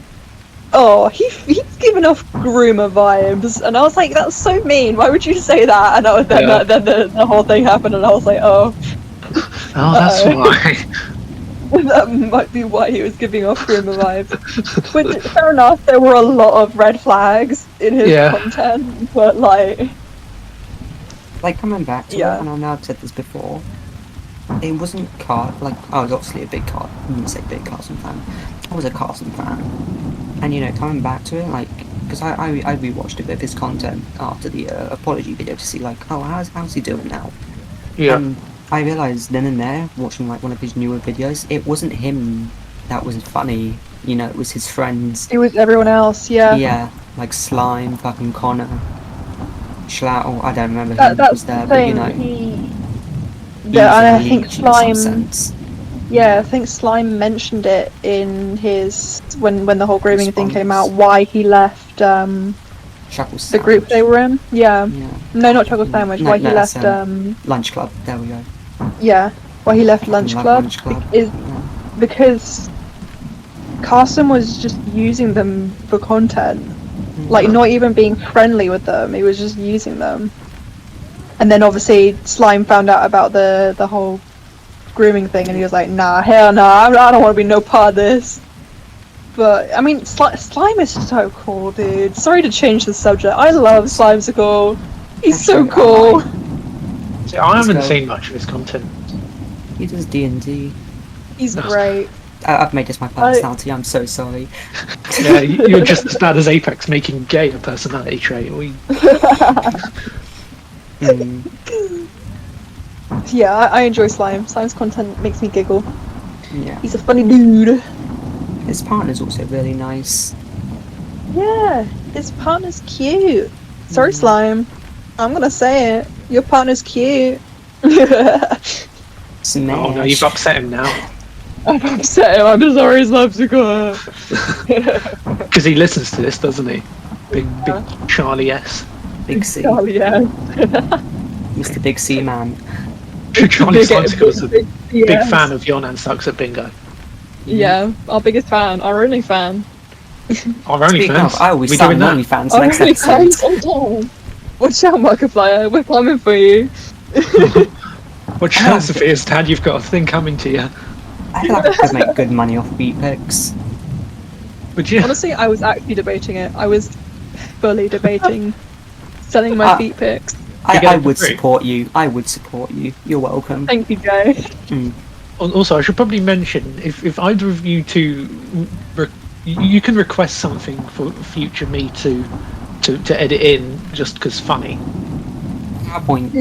oh, he's giving off groomer vibes, and I was like, that's so mean, why would you say that? And then the whole thing happened, and I was like, oh, that's why. That might be why he was giving off groomer vibes. Which, fair enough, there were a lot of red flags in his content, but like coming back to it, and I know I've said this before, it wasn't like I was obviously a big I wouldn't say big Carson fan. I was a Carson fan, and coming back to it, like, because I rewatched a bit of his content after the apology video to see like, oh, how's he doing now? Yeah. And I realised then and there, watching like one of his newer videos, it wasn't him that was funny. It was his friends. It was everyone else. Yeah. Yeah, like Slime, fucking Connor, Schlatter. I don't remember who That's was there, the thing. but I think in Slime. some sense. Yeah, I think Slime mentioned it in his when the whole grooming thing came out. Why he left the group they were in. Yeah. No, not Chocolate Sandwich. Why he left Lunch Club. There we go. Yeah. Why he left Lunch Club is because Carson was just using them for content. Like, not even being friendly with them. He was just using them. And then obviously Slime found out about the whole grooming thing, and he was like, nah, hell nah, I don't want to be no part of this. But I mean, Slime is so cool, dude. Sorry to change the subject. I love Slimecicle. He's so cool. See, I haven't seen much of his content. He does D&D. He's great. I've made this my personality. I'm so sorry. Yeah, you're just as bad as Apex making gay a personality trait. Yeah, I enjoy Slime. Slime's content makes me giggle. Yeah. He's a funny dude. His partner's also really nice. Yeah, his partner's cute. Sorry, Slime. I'm gonna say it. Your partner's cute. Smash. Oh no, you've upset him now. I've upset him. I'm sorry, Slimecicle. Because he listens to this, doesn't he? Big Charlie S. Big C. Oh yeah. Mr. Big C Man. Charlie Slimecicle is a big fan of your Nan Sucks at Bingo. Yeah, our biggest fan, our only fan. Our only fans. I always sound only fans next episode. Watch out, Markiplier. We're coming for you. What chance of it is, Dad? You've got a thing coming to you. I feel like I could make good money off beat picks. Would you? Honestly, I was actually debating it. I was fully debating selling my feet pics. I would support you. I would support you. You're welcome. Thank you, Joe. Also, I should probably mention, if either of you two, you can request something for future me to edit in, just because funny. PowerPoint,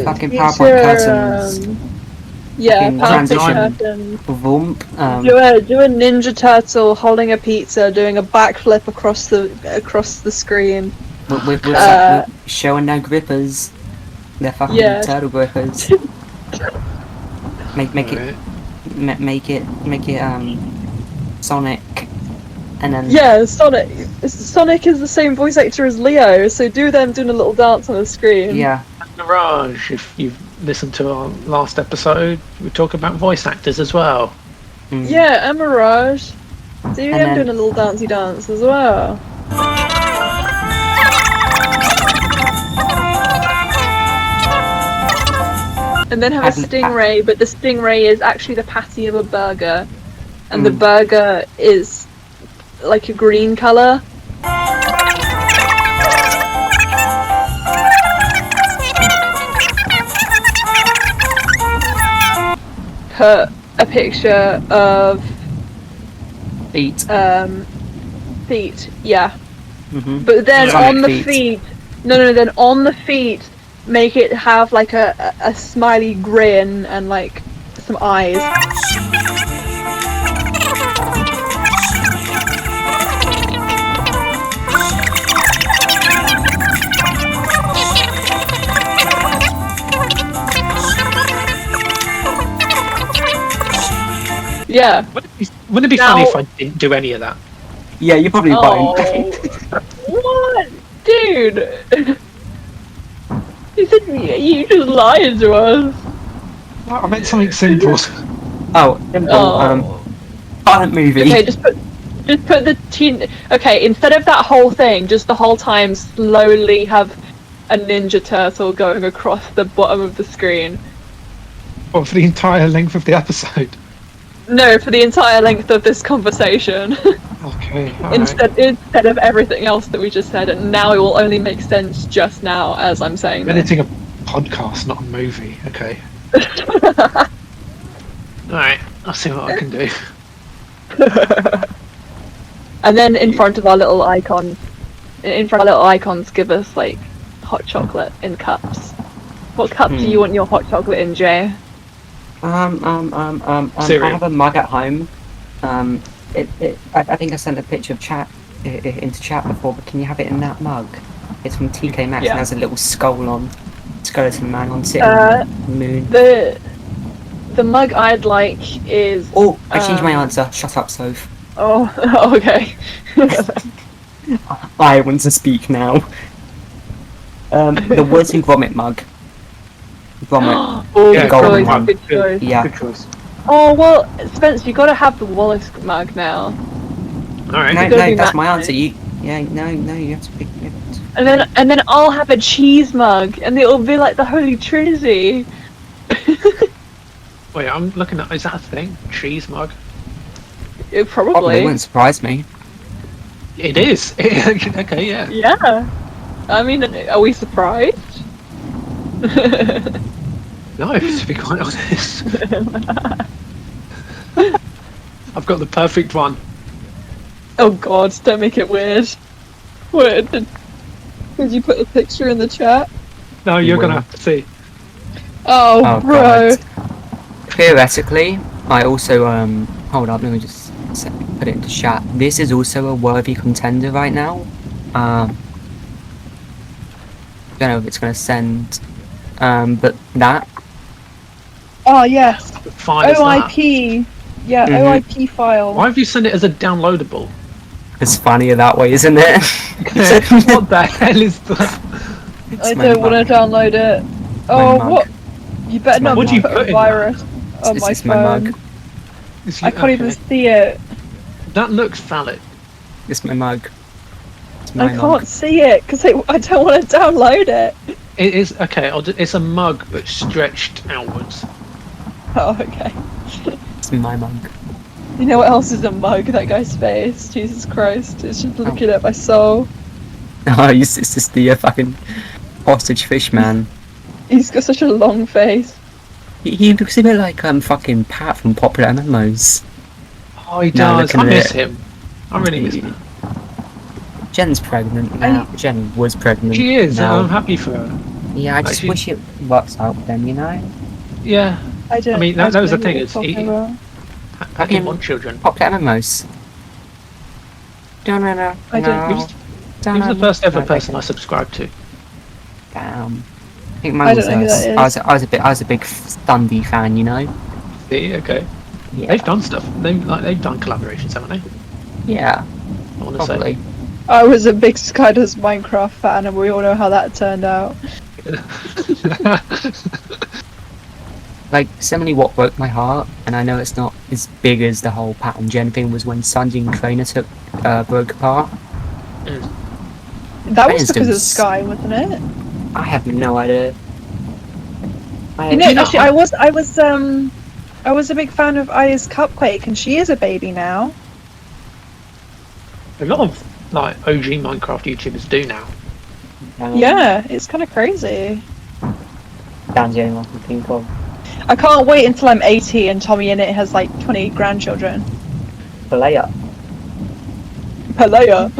fucking PowerPoint curtains. Yeah, PowerPoint curtains. Vump. Do a Ninja Turtle holding a pizza, doing a backflip across the screen. With showing their grippers. They're fucking turtle grippers. Make it Sonic, and then Sonic. Sonic is the same voice actor as Leo, so do them doing a little dance on the screen. Yeah. Mirage, if you've listened to our last episode, we talk about voice actors as well. Yeah, and Mirage. Do them doing a little dancey dance as well. And then have a stingray, but the stingray is actually the patty of a burger. And the burger is like a green colour. Put a picture of feet. Feet, yeah. But then on the feet, then on the feet, make it have like a smiley grin and like some eyes. Yeah. Wouldn't it be funny if I didn't do any of that? Yeah, you probably won't. What? Dude! You said you just lied to us. I meant something simple. Violent movie. Okay, just put the teen. Okay, instead of that whole thing, just the whole time slowly have a Ninja Turtle going across the bottom of the screen. Or for the entire length of the episode? No, for the entire length of this conversation. Okay. Instead of everything else that we just said, and now it will only make sense just now as I'm saying. I'm editing a podcast, not a movie. Okay. Alright, I'll see what I can do. And then in front of our little icon, in front of our little icons, give us like hot chocolate in cups. What cup do you want your hot chocolate in, Jay? I have a mug at home. I think I sent a picture of chat into chat before, but can you have it in that mug? It's from TK Maxx and has a little skull on, skeleton man on sitting on the moon. The mug I'd like is. Oh, I changed my answer. Shut up, Soph. Oh, okay. I want to speak now. The words and grommet mug. Grommet. Good golden choice. one. Good choice. Yeah. Good choice. Oh well, Spence, you gotta have the Wallace mug now. Alright. No, gotta do that's that my now. answer. You have to pick. And then I'll have a cheese mug, and it'll be like the Holy Trinity. Wait, I'm looking at. Is that a thing? Cheese mug? It Probably probably. wouldn't surprise me. It is. Okay, yeah. Yeah. I mean, are we surprised? No, to be quite honest. I've got the perfect one. Oh God! Don't make it weird. Weird. Did you put a picture in the chat? No, you're will. gonna have to see. Oh, bro. God. Theoretically, I also hold up. Let me just put it into chat. This is also a worthy contender right now. Don't know if it's gonna send. But that. Oh yes. Fine as that. OIP. Yeah, Mhm. OIP file. Why have you sent it as a downloadable? It's funnier that way, isn't it? What the hell is that? I my don't want to mug. download it. My Oh, mug. what? You better my not What do you put put a in virus on This my is my phone. mug. I can't even see it. That looks valid. It's my mug. It's I my can't mug. see it because I don't want to download it. It is okay. It's a mug, but stretched outwards. Oh, okay. It's my mug. You know what else is a mug? That guy's face. Jesus Christ. It's just looking at my soul. Oh, it's just the fucking hostage fish man. He's got such a long face. He looks a bit like fucking Pat from Popular MMOs. Oh, he No, does. looking I at miss it. him. I really miss him. Jen's pregnant now. Jen was pregnant. She is, and now. I'm happy for her. Yeah, I just Actually- wish it works out with them, you know? Yeah, I don't. I mean, that was the thing, What is you're he- talking about. I didn't want children. Popular MMOs. No. I don't- He was the first ever person I subscribed to. Damn. I think I mine was. don't know who that is. I was a big Thundy fan, you know. See, okay. Yeah. They've done stuff. They've done collaborations, haven't they? Yeah, I want to probably. I was a big Skydo's Minecraft fan, and we all know how that turned out. say. Like, similarly, what broke my heart, and I know it's not as big as the whole Pat and Jen thing, was when Sanji and Trainer broke apart. That was That because of is- Sky, wasn't it? I have no idea. You know, you know, actually, I was a big fan of Aya's Cupquake, and she is a baby now. A lot of like OG Minecraft YouTubers do now. Yeah, it's kind of crazy. Dan's the only one I can think of. I can't wait until I'm 80 and Tommy in it has like 20 grandchildren. Player. Palaya.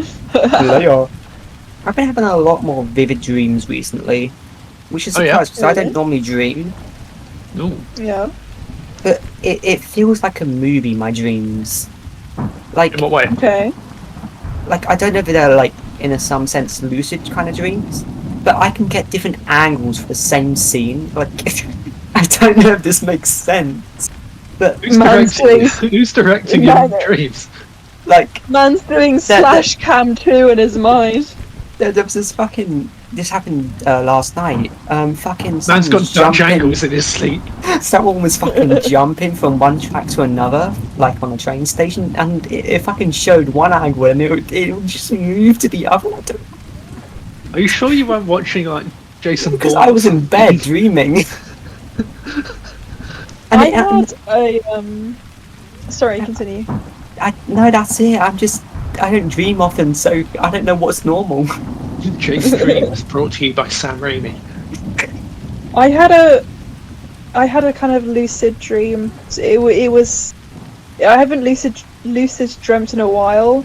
I've been having a lot more vivid dreams recently, which is Oh, yeah? surprising because I don't Really? normally dream, Ooh. Yeah. but it feels like a movie, my dreams. Like, In what way? Okay. I don't know if they're like, in some sense, lucid kind of dreams, but I can get different angles for the same scene. Like, I don't know if this makes sense, but Who's Man's directing, doing- who's directing your Neither. dreams? like, Man's doing slash cam 2 in his mind. there was this fucking. This happened last night. Fucking. Man's someone got was Dutch jumping- angles in his sleep. Someone was fucking jumping from one track to another, like on a train station, and it fucking showed one angle and it would just move to the other. I don't- Are you sure you weren't watching like Jason Because Bourne? I was in bed dreaming. And I it- had a Sorry, continue. no, that's it. I don't dream often, so I don't know what's normal. Jason Dreams, brought to you by Sam Raimi. I had I had a kind of lucid dream. It was. I haven't lucid dreamt in a while.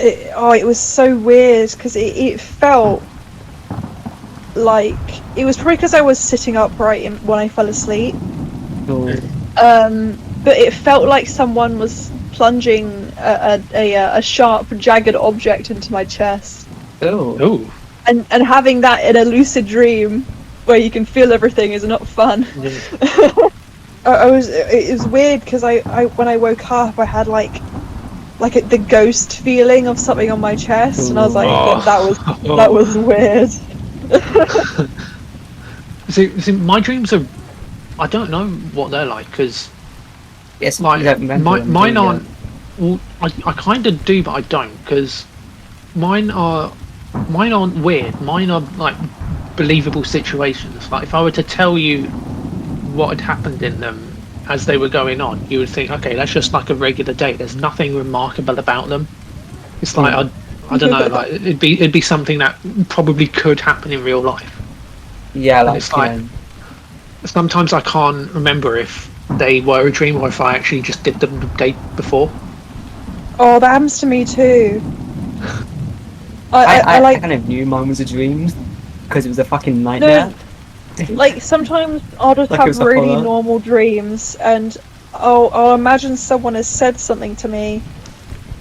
It was so weird because it felt like it was probably because I was sitting upright when I fell asleep. But it felt like someone was plunging a sharp, jagged object into my chest. Oh. And having that in a lucid dream where you can feel everything is not fun. Yeah. It was weird because I when I woke up I had like the ghost feeling of something on my chest, and I was like, that was weird. See, my dreams are, I don't know what they're like, because Yes, like, you don't remember them, mine do you? aren't. Well, I kind of do, but I don't, because mine aren't weird. Mine are like believable situations. Like if I were to tell you what had happened in them as they were going on, you would think, okay, that's just like a regular day. There's nothing remarkable about them. It's like I don't know, like it'd be something that probably could happen in real life. Yeah, And like, it's like sometimes I can't remember if they were a dream or if I actually just did them the day before. Oh, that happens to me too. I kind of knew mine was a dream because it was a fucking nightmare. Like sometimes I'll just Like it have was a really horror. normal dreams, and I'll imagine someone has said something to me,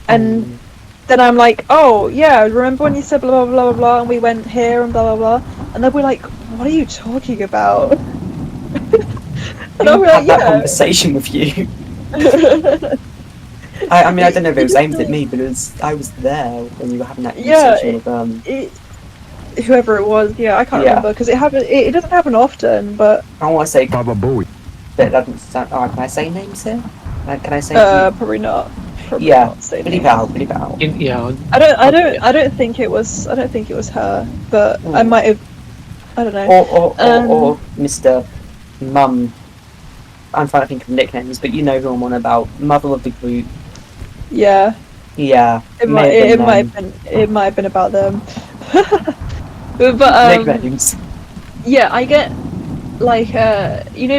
and then I'm like, oh yeah, remember when you said blah blah blah blah blah, and we went here and blah blah blah, and they'll be like, what are you talking about? And I'll be like, that yeah. conversation with you. I mean, I don't know if it was aimed at me, but I was there when you were having that conversation with whoever it was, I can't remember because it doesn't happen often, but I want to say Baba Booey. that doesn't sound. Oh, can I say names here? Can I say? probably not. Probably Yeah, not say bleep names. out. Yeah. I don't think it was her, but I might have. I don't know. Or Mr. Mum. I'm trying to think of nicknames, but you know who I'm on about. Mother of the group. Yeah. Yeah. It might have been about them. But nicknames. yeah, I get like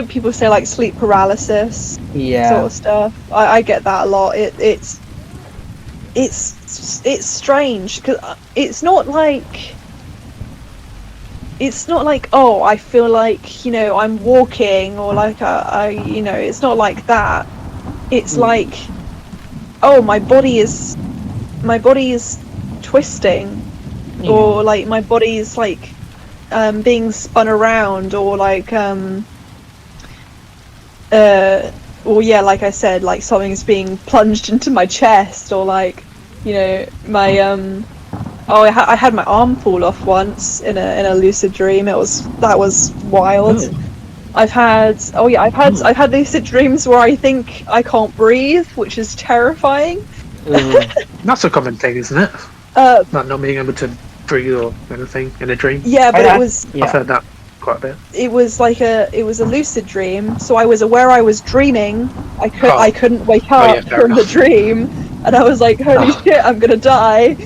people say like sleep paralysis Yeah. sort of stuff. I get that a lot. It's strange because it's not like oh, I feel like I'm walking, or like it's not like that. It's like, oh, my body is twisting, or like my body is like being spun around, or like or yeah, like I said, like something's being plunged into my chest, or like my I had my arm fall off once in a lucid dream. That was wild. Oh. I've had lucid dreams where I think I can't breathe, which is terrifying. That's a common thing, isn't it? Not being able to breathe or anything in a dream. Yeah, but I've heard that quite a bit. it was a lucid dream, so I was aware I was dreaming. I couldn't wake up from the dream, and I was like, holy shit, I'm gonna die.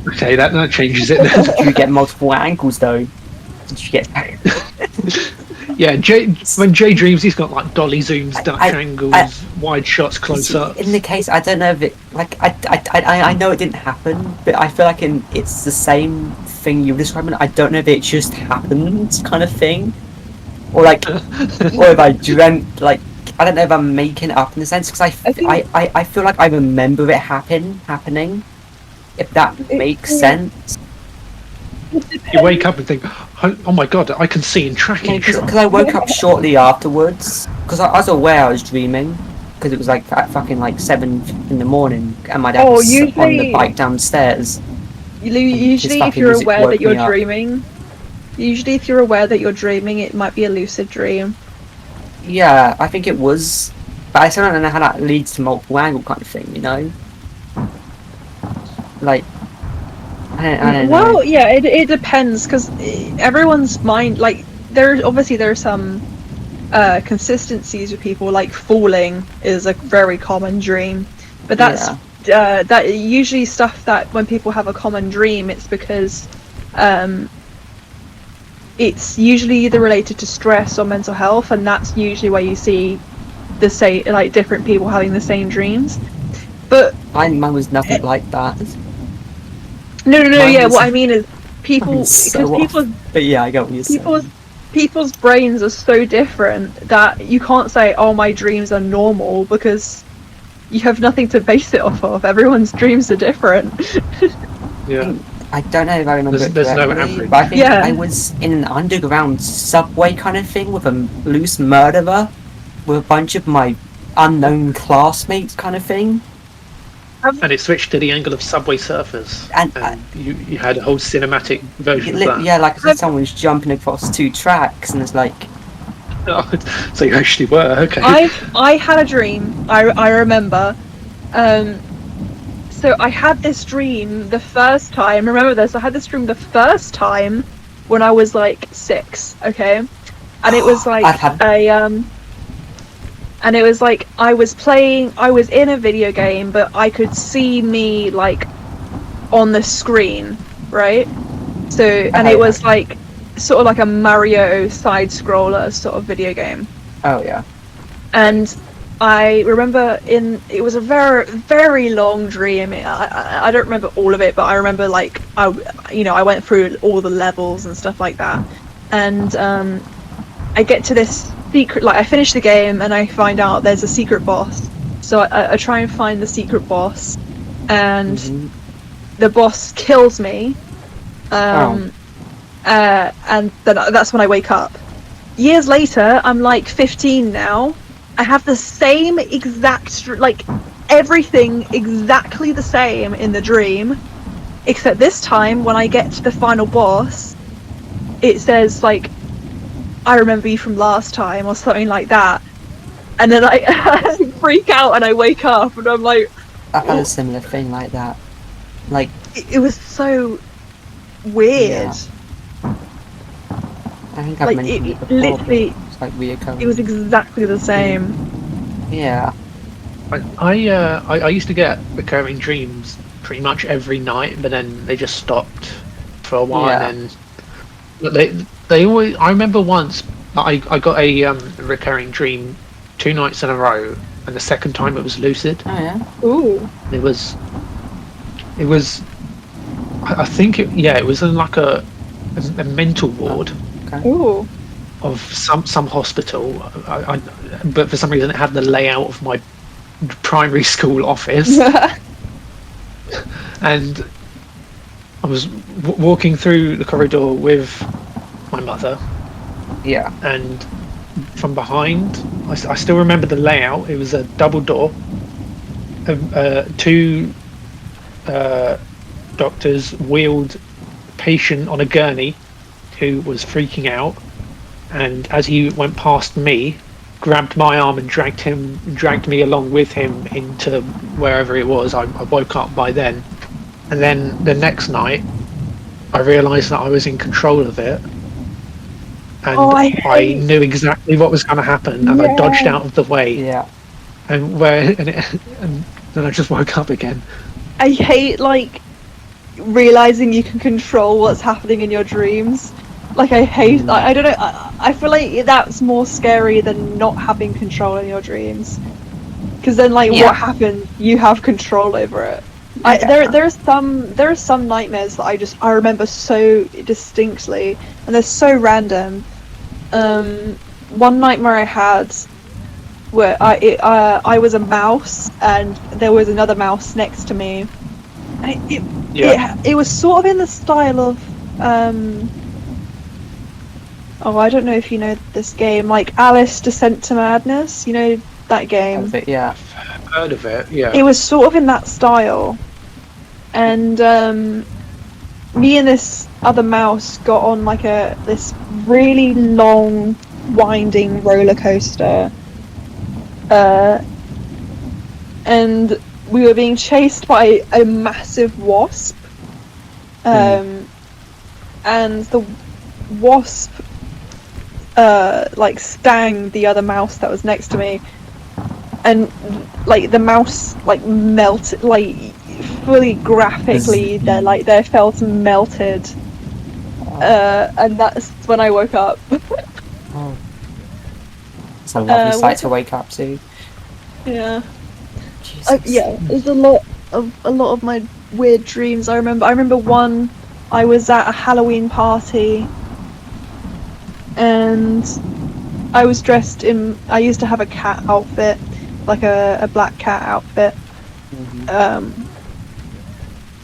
Okay, that changes it. Did you get multiple ankles though? Did you get? Yeah, when Jay dreams, he's got like dolly zooms, Dutch angles, wide shots, close ups. In the case, I don't know if it I know it didn't happen, but I feel like it's the same thing you were describing. I don't know if it just happened, kind of thing, or like, or if I dreamt like. I don't know if I'm making it up in a sense, because I feel like I remember it happening. If that makes sense. You wake up and think, oh my god, I can see in tracking shot. Because I woke up shortly afterwards, because I was aware I was dreaming, because it was like at fucking like 7 in the morning, and my dad was on the bike downstairs. Usually if you're aware that you're dreaming, it might be a lucid dream. Yeah, I think it was, but I still don't know how that leads to multiple angle kind of thing, Like, I don't know. Well, yeah, it depends, because everyone's mind, like, there are some consistencies with people, like falling is a very common dream, but that's that usually stuff that when people have a common dream, it's because it's usually either related to stress or mental health, and that's usually where you see the same, like different people having the same dreams. But mine was nothing like that. no, Mine yeah. was- What I mean is people, Mine's so because off. people's But yeah, I get what you're saying. people's brains are so different that you can't say, "Oh, my dreams are normal," because you have nothing to base it off of. Everyone's dreams are different. Yeah. I don't know if I remember it There's no correctly, average. but I think Yeah. I was in an underground subway kind of thing with a loose murderer with a bunch of my unknown classmates kind of thing. And it switched to the angle of Subway Surfers, And, you had a whole cinematic version of that. yeah, like I said, someone's jumping across 2 tracks, and it's like, So you actually were, okay. I had a dream. I remember. So I had this dream the first time. Remember this? I had this dream the first time when I was like 6. Okay, and it was like and it was like I was in a video game, but I could see me like on the screen, right? So, and it was like sort of like a Mario side scroller sort of video game. oh yeah. And I remember it was a very, very long dream. I don't remember all of it, but I remember like I went through all the levels and stuff like that. And I get to this secret, like I finish the game and I find out there's a secret boss. So I try and find the secret boss, and the boss kills me. And then that's when I wake up. Years later, I'm like 15 now. I have the same exact, like everything exactly the same in the dream, except this time when I get to the final boss, it says like, "I remember you from last time," or something like that. And then I freak out and I wake up and I'm like, I had a similar thing like that. Like, it was so weird. Yeah. I think I've Like mentioned it it before. literally, It's like reoccurring. it was exactly the same. Yeah. I used to get recurring dreams pretty much every night, but then they just stopped for a while. Yeah. And then they always. I remember once I got a recurring dream 2 nights in a row, and the second time it was lucid. Oh yeah. Ooh. It was. I think it was in like a mental ward Ooh. of some hospital. But for some reason it had the layout of my primary school office. And I was walking through the corridor with my mother, Yeah. and from behind, I still remember the layout. It was a double door, 2 doctors wheeled a patient on a gurney who was freaking out, and as he went past me, grabbed my arm and dragged me along with him into wherever it was. I woke up by then, and then the next night I realised that I was in control of it, and I knew exactly what was going to happen, and I dodged out of the way, Yeah. and then I just woke up again. I hate like realizing you can control what's happening in your dreams. Like I hate. I don't know. I feel like that's more scary than not having control in your dreams. Because then, like, what happened? You have control over it. There are some nightmares that I remember so distinctly, and they're so random. One nightmare I had where I was a mouse and there was another mouse next to me. And it was sort of in the style of I don't know if you know this game, like Alice Descent to Madness. You know that game? Yeah. I've heard of it. Yeah. It was sort of in that style, and me and this other mouse got on like this really long, winding roller coaster, and we were being chased by a massive wasp, and the wasp like stung the other mouse that was next to me, and like the mouse like melted, like fully graphically their felt melted, and that's when I woke up. Oh. It's a lovely sight to wake up to. Yeah. Jesus. Yeah, there's a lot of my weird dreams. I remember one. I was at a Halloween party, and I was dressed in. I used to have a cat outfit, like a black cat outfit.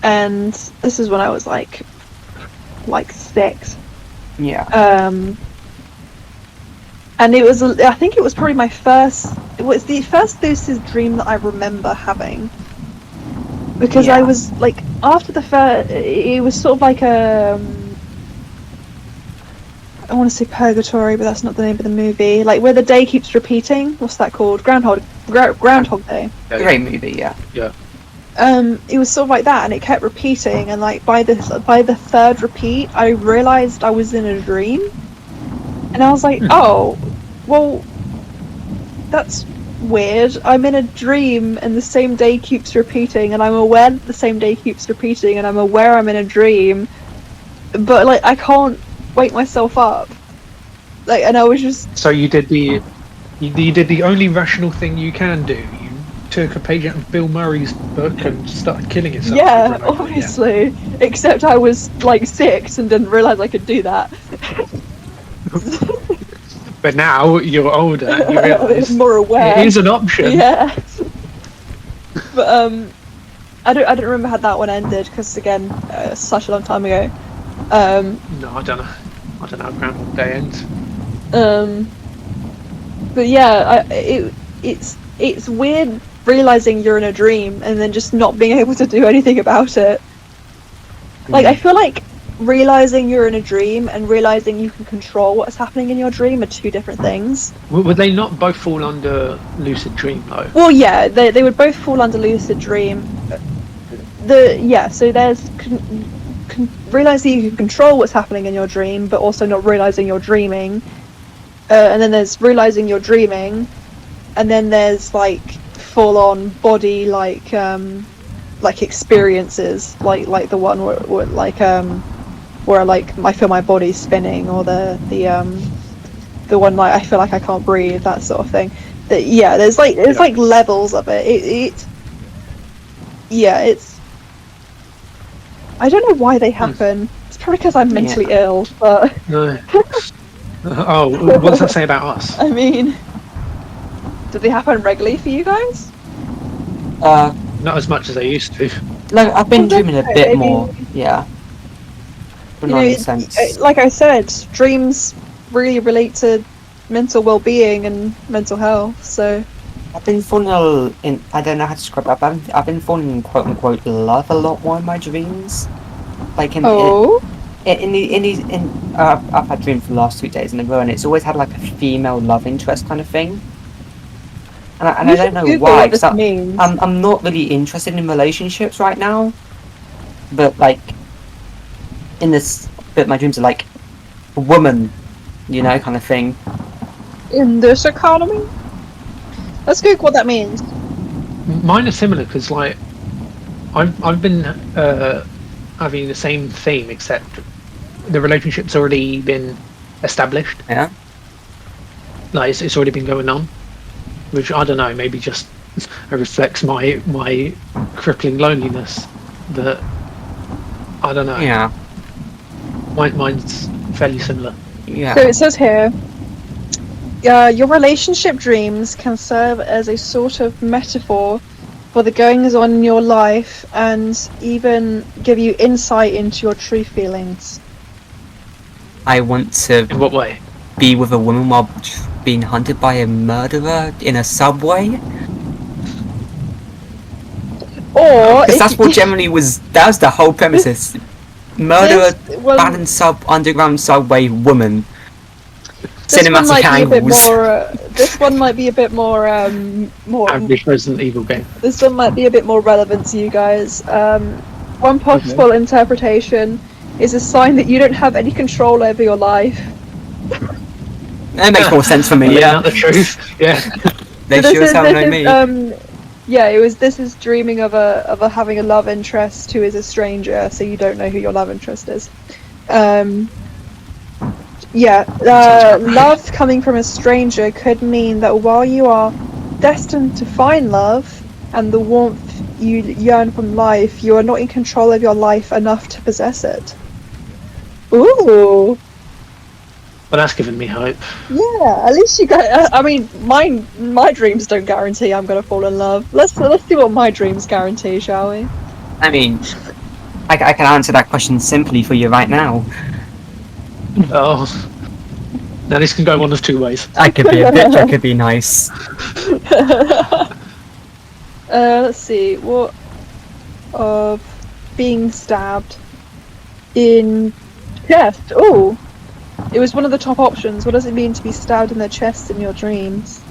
And this is when I was like 6. Yeah. And it was, I think it was probably my first. It was the first lucid dream that I remember having. Because I was like, after the first, it was sort of like a. I want to say purgatory, but that's not the name of the movie. Like where the day keeps repeating. What's that called? Groundhog Day. Great movie, yeah. Yeah. It was sort of like that, and it kept repeating. And like by the third repeat, I realized I was in a dream, and I was like, oh, well, that's weird. I'm in a dream, and the same day keeps repeating, and I'm aware that the same day keeps repeating, and I'm aware I'm in a dream, but like I can't wake myself up. Like, and I was just. So you did the only rational thing you can do. You took a page out of Bill Murray's book and started killing yourself. Yeah, obviously. Yeah. Except I was like 6 and didn't realise I could do that. But now you're older and you realise more aware. It is an option. Yeah. But I don't remember how that one ended because again, such a long time ago. No, I don't know how Groundhog Day ends. But yeah, it's weird realizing you're in a dream and then just not being able to do anything about it. Like I feel like realizing you're in a dream and realizing you can control what's happening in your dream are two different things. Would they not both fall under lucid dream though? Well, yeah, they would both fall under lucid dream. So there's realizing you can control what's happening in your dream, but also not realizing you're dreaming. And then there's realizing you're dreaming, and then there's like full-on body like experiences, like the one where like I feel my body spinning, or the one like I feel like I can't breathe, that sort of thing. There's like levels of it. It's I don't know why they happen. It's probably because I'm mentally ill, but No. Oh, what does that say about us? I mean, do they happen regularly for you guys? Not as much as they used to. Like I've been dreaming a bit more, yeah. But not in a sense. Like I said, dreams really relate to mental well-being and mental health. So I've been falling in. I don't know how to describe it. I've been falling in quote unquote love a lot more in my dreams. Like I've had dreams for the last 2 days in a row, and it's always had like a female love interest kind of thing. And I don't know why. Because I'm not really interested in relationships right now. But like in this bit, my dreams are like a woman, kind of thing. In this economy. Let's Google what that means. Mine are similar because, like, I've been having the same theme, except the relationship's already been established. Yeah. Like, it's already been going on, which I don't know, maybe just reflects my crippling loneliness. That I don't know. Yeah. Mine's fairly similar. Yeah. So it says here. Your relationship dreams can serve as a sort of metaphor for the goings on in your life, and even give you insight into your true feelings. I want to. In what way? Be with a woman while being hunted by a murderer in a subway. Or because that's what generally was. That was the whole premises. Murderer, abandoned underground subway woman. Cinematic angles. This one might be a bit more Average Resident Evil game. This one might be a bit more relevant to you guys. One possible interpretation is a sign that you don't have any control over your life. That makes more sense for me. Yeah, the truth. Yeah. They sure as hell know me. This is dreaming of having a love interest who is a stranger, so you don't know who your love interest is. Yeah, love coming from a stranger could mean that while you are destined to find love and the warmth you yearn from life, you are not in control of your life enough to possess it. Ooh. Well, that's given me hope. Yeah, at least you got. I mean, my dreams don't guarantee I'm gonna fall in love. Let's see what my dreams guarantee, shall we? I mean, I can answer that question simply for you right now. Oh. Now this can go one of two ways. I could be a bitch, I could be nice. Let's see. What of being stabbed in chest? Oh, it was one of the top options. What does it mean to be stabbed in the chest in your dreams?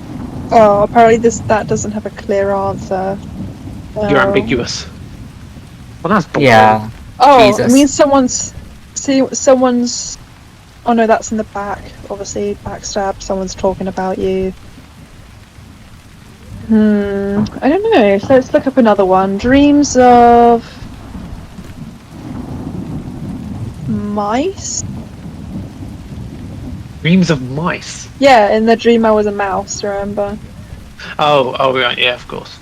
Oh, apparently that doesn't have a clear answer. You're ambiguous. Well, that's bullshit. Yeah. Oh, Jesus. it means someone's. Oh no, that's in the back. Obviously, backstabbed. Someone's talking about you. I don't know. So let's look up another one. Dreams of mice. Dreams of mice. Yeah, in the dream I was a mouse. Remember? Oh, right, yeah, of course.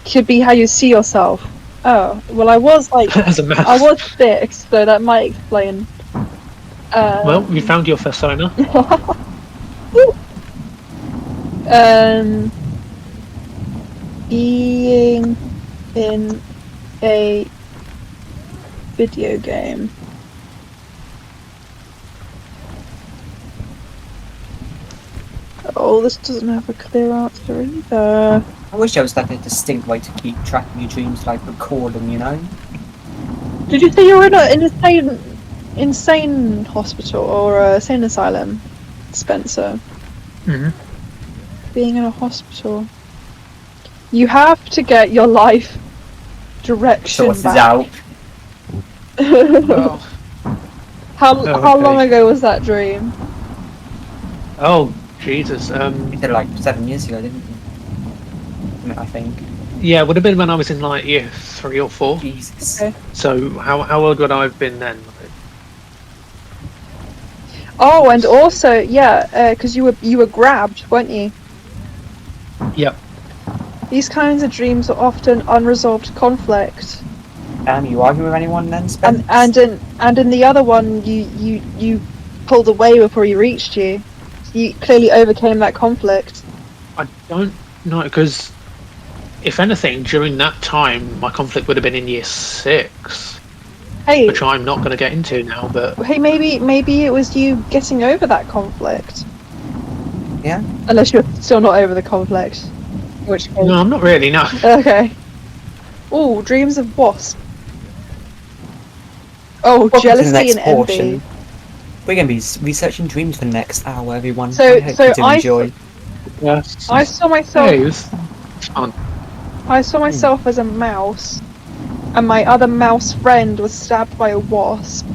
Could be how you see yourself. Oh, well, I was like, As a mouse. I was 6, so that might explain. Well, you found your persona. Being in a video game. Oh, this doesn't have a clear answer either. I wish there was like a distinct way to keep track of your dreams, like record them, you know? Did you say you were in an insane hospital or a insane asylum, Spencer? Being in a hospital. You have to get your life direction Sorted back. out. Oh. How long ago was that dream? Oh, Jesus. You did it like 7 years ago, didn't you? I think. Yeah, it would have been when I was in like year 3 or 4. Jesus. Okay. So how old would I have been then? Oh, and also, yeah, because you were grabbed, weren't you? Yep. These kinds of dreams are often unresolved conflict. You arguing with anyone then, Spence? And in the other one, you pulled away before he reached you. You clearly overcame that conflict. I don't know, because if anything, during that time, my conflict would have been in year 6, Hey, which I'm not going to get into now. But hey, maybe it was you getting over that conflict. Yeah. Unless you're still not over the conflict. In which case. no, I'm not really. No. Okay. Oh, dreams of wasp. Oh, Welcome to the jealousy next and envy. portion. We're going to be researching dreams for the next hour, everyone. So- I hope so you do I- enjoy. Yes. I saw myself. Hey, it was fun. I saw myself as a mouse, and my other mouse friend was stabbed by a wasp,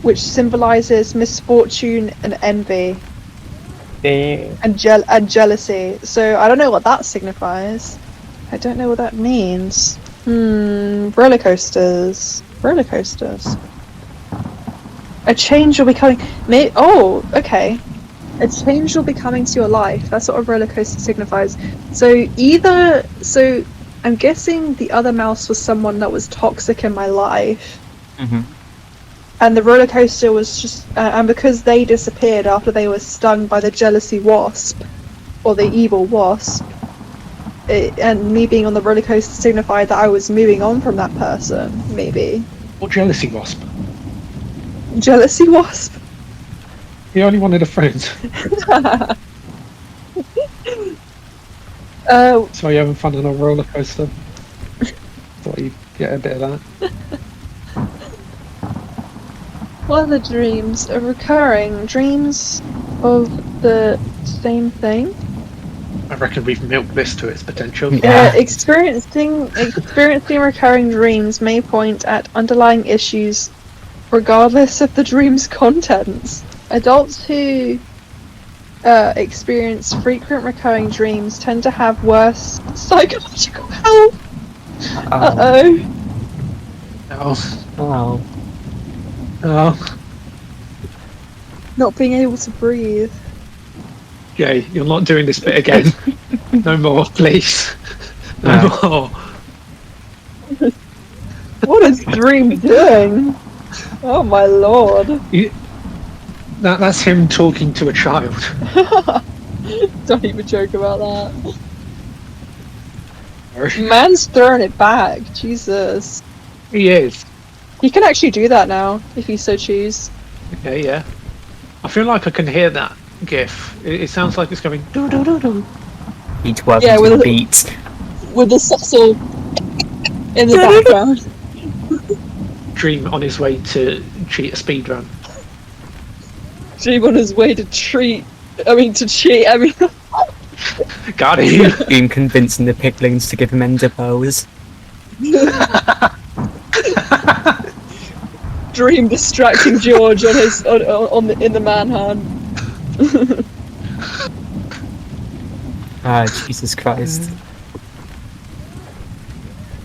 which symbolizes misfortune and envy and jealousy. So I don't know what that signifies. I don't know what that means. Roller coasters. Roller coasters. A change will be coming. Oh, okay. A change will be coming to your life. That's what a roller coaster signifies. So I'm guessing the other mouse was someone that was toxic in my life. And the roller coaster was just, and because they disappeared after they were stung by the jealousy wasp, or the evil wasp, and me being on the roller coaster signified that I was moving on from that person, maybe. What jealousy wasp? Jealousy wasp? He only wanted a friend. So you're having fun on a roller coaster. Thought you'd get a bit of that. What are the dreams? Recurring dreams of the same thing? I reckon we've milked this to its potential. Yeah. Experiencing recurring dreams may point at underlying issues regardless of the dream's contents. Adults who experience frequent recurring dreams tend to have worse psychological health. Uh-oh. Oh. Oh. Oh. Not being able to breathe. Jay, you're not doing this bit again. No more, please. No more. What is Dream doing? Oh my lord. That's him talking to a child. Don't even joke about that. Man's throwing it back. Jesus. He is. You can actually do that now, if you so choose. Okay, yeah. I feel like I can hear that GIF. It sounds like it's going do do do do. Each word Yeah, with with a a- beat. With the subtle in the background. Dream on his way to cheat a speed run. Dream on his way to cheat. Got him. Dream convincing the piglings to give him enderpearls. Dream distracting George on his in the manhunt. Ah, Jesus Christ.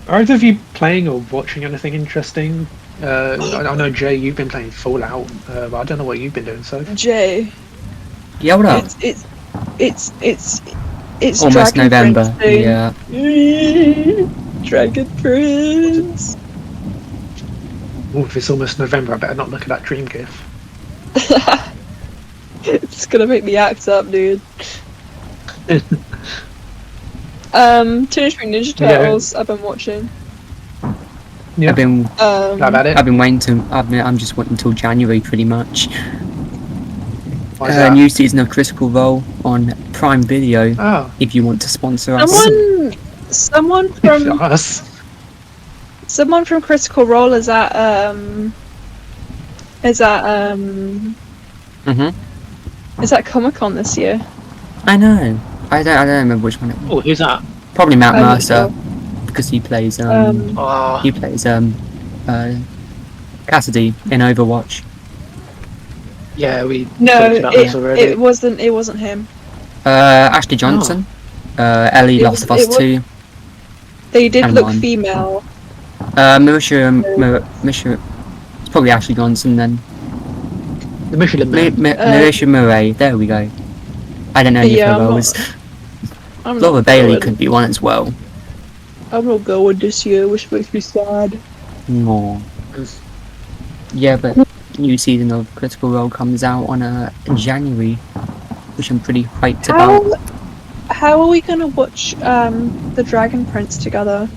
Are either of you playing or watching anything interesting? I know Jay, you've been playing Fallout, but I don't know what you've been doing. So Jay, Yeah, what up? it's Almost Dragon November. Prince Day. Yeah. Dragon Prince. Ooh, if it's almost November, I better not look at that Dream GIF. It's gonna make me act up, dude. Teenage Mutant Ninja Turtles. I've been watching. Yeah. I've been How about it? I've been waiting to. I'm just waiting until January, pretty much. Why is that? New season of Critical Role on Prime Video. Oh, If you want to sponsor us. Someone from Critical Role is at Comic-Con this year. I know. I don't remember which one it was. oh, who's that? Probably Matt I'm not Mercer, sure. because he plays Oh, he plays Cassidy in Overwatch. yeah, we No, talked about this already. it wasn't him. Ashley Johnson. Ellie It Last of was- Us 2. They did And look one. female. Marisha, it's probably Ashley Johnson then. The Michelin Man. Marisha Murray, there we go. I don't know any Yeah, of her I'm roles. I'm Laura not Bailey going. could be one as well. I'm not going this year, which makes me sad. No. Yeah, but new season of Critical Role comes out on January, which I'm pretty hyped about. How are we gonna watch the Dragon Prince together?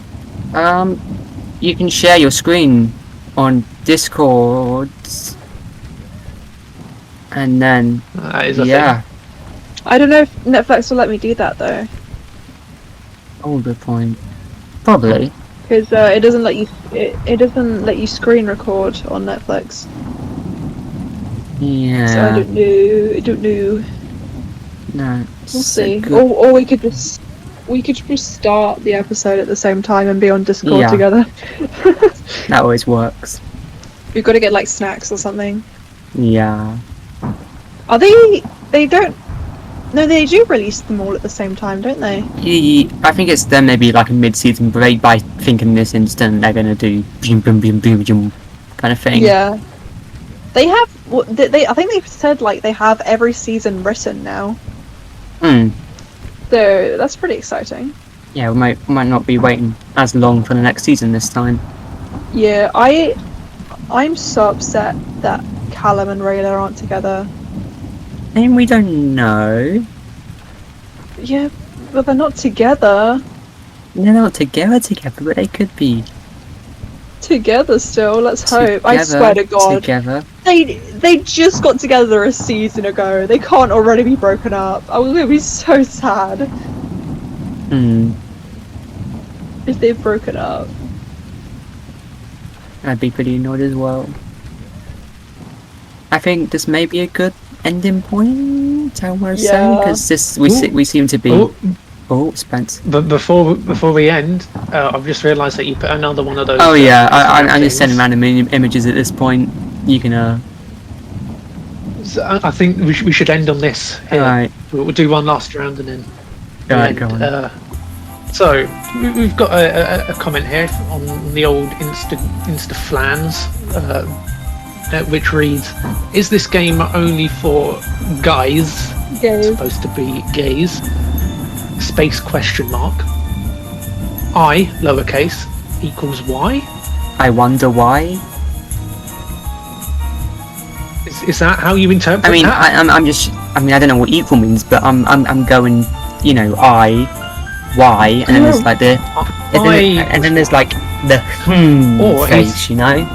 You can share your screen on Discord, and then That is a yeah, I don't know if Netflix will let me do that though, oh, good point. Probably. because it doesn't let you screen record on Netflix. Yeah. So I don't know. No. We'll so see. good. Or we could just start the episode at the same time and be on Discord Yeah. together. That always works. We've got to get like snacks or something. Yeah. Are they? They don't. No, they do release them all at the same time, don't they? I think it's then maybe like a mid-season break, but I think in this instant they're gonna do boom, boom, boom, boom, boom, kind of thing. Yeah. They have. They I think they've said like they have every season written now. Hmm. So that's pretty exciting. Yeah, we might not be waiting as long for the next season this time. Yeah, I'm so upset that Callum and Rayla aren't together. And we don't know. Yeah, but they're not together. They're not together, but they could be. Together still. Let's hope. I swear to God. Together. They just got together a season ago. They can't already be broken up. I was gonna be so sad Hmm. if they've broken up. I'd be pretty annoyed as well. I think this may be a good ending point, I want to say, Yeah. because this Ooh. we seem to be. Oh, Oh, Spence. but before we end, I've just realised that you put another one of those. Oh yeah, I'm things. just sending random images at this point. You can So I think we should end on this. Here. Alright. We'll do one last round and then. Alright, go on. So we've got a comment here on the old Insta flans. which reads, "Is this game only for guys?" Gays. Supposed to be gays. Space question mark. I lowercase equals Y. I wonder why. Is that how you interpret I mean, that? I'm just. I mean, I don't know what equal means, but I'm going. You know, I, Y, and then there's like the, and then there's like the Or face. You know.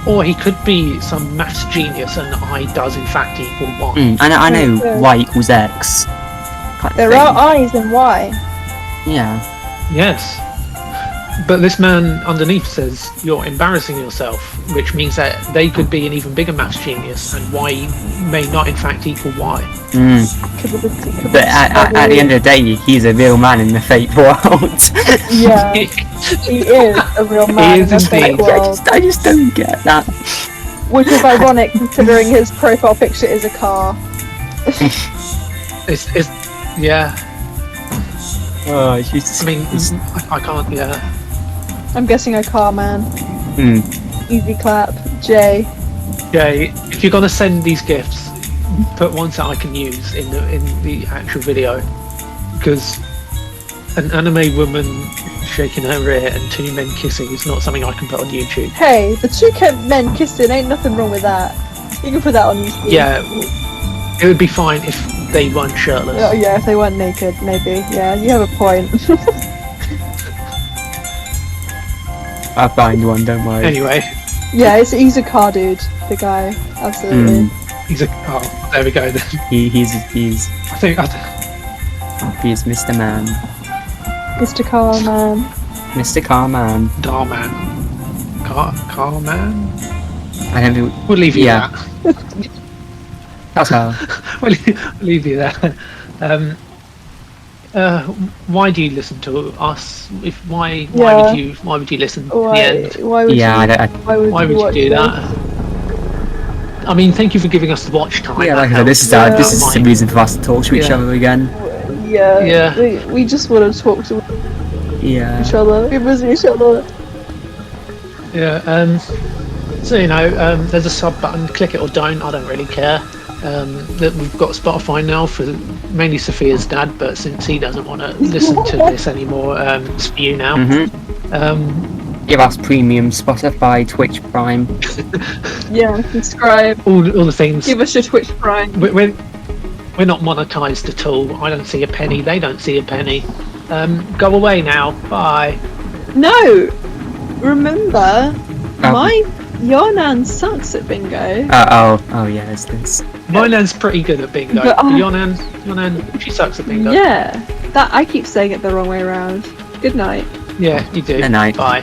Or he could be some maths genius, and I does in fact equal Y. I know Y equals X. There are I's in Y. Yeah. Yes. But this man underneath says you're embarrassing yourself, which means that they could be an even bigger maths genius, and Y may not in fact equal Y. But at the end of the day, he's a real man in the fake world. Yeah, he is a real man in the fake world. I just don't get that. Which is ironic considering his profile picture is a car. It's yeah. Oh, it's just, I mean, I can't. Yeah. I'm guessing a car man. Easy clap. J. Jay, if you're gonna send these GIFs, put ones that I can use in the actual video, because an anime woman shaking her rear and two men kissing is not something I can put on YouTube. Hey, the two men kissing, ain't nothing wrong with that. You can put that on YouTube. Yeah, it would be fine if they weren't shirtless. Oh, yeah, if they weren't naked, maybe. Yeah, you have a point. I'll find one, don't worry. Anyway. Yeah, he's a car dude, the guy. Absolutely. He's a. Oh, there we go then. He's. I think. He's Mr. Man. Mr. Car Man. Mr. Car Man. Dar Man. Car Man? I don't think. We'll leave you Yeah. that. Okay. we'll leave you there. Why do you listen to us? Why would you listen to the end? Why would Why would you do that? I mean, thank you for giving us the watch time. Yeah, like I said, this is the reason for us to talk to each other again. Yeah. We just want to talk to each other. We miss each other. Yeah. So there's a sub button. Click it or don't. I don't really care. That we've got Spotify now for mainly Sophia's dad, but since he doesn't want to listen to this anymore, it's for you now. Give us premium Spotify, Twitch Prime. Yeah, subscribe. All the things. Give us your Twitch Prime. We're not monetized at all. I don't see a penny. They don't see a penny. Go away now. Bye. No! Remember, your Nan sucks at bingo. Oh yeah, it's this. My Nan's pretty good at bingo. But, your Nan, she sucks at bingo. Yeah, I keep saying it the wrong way around. Good night. Yeah, you do. Good night. Bye.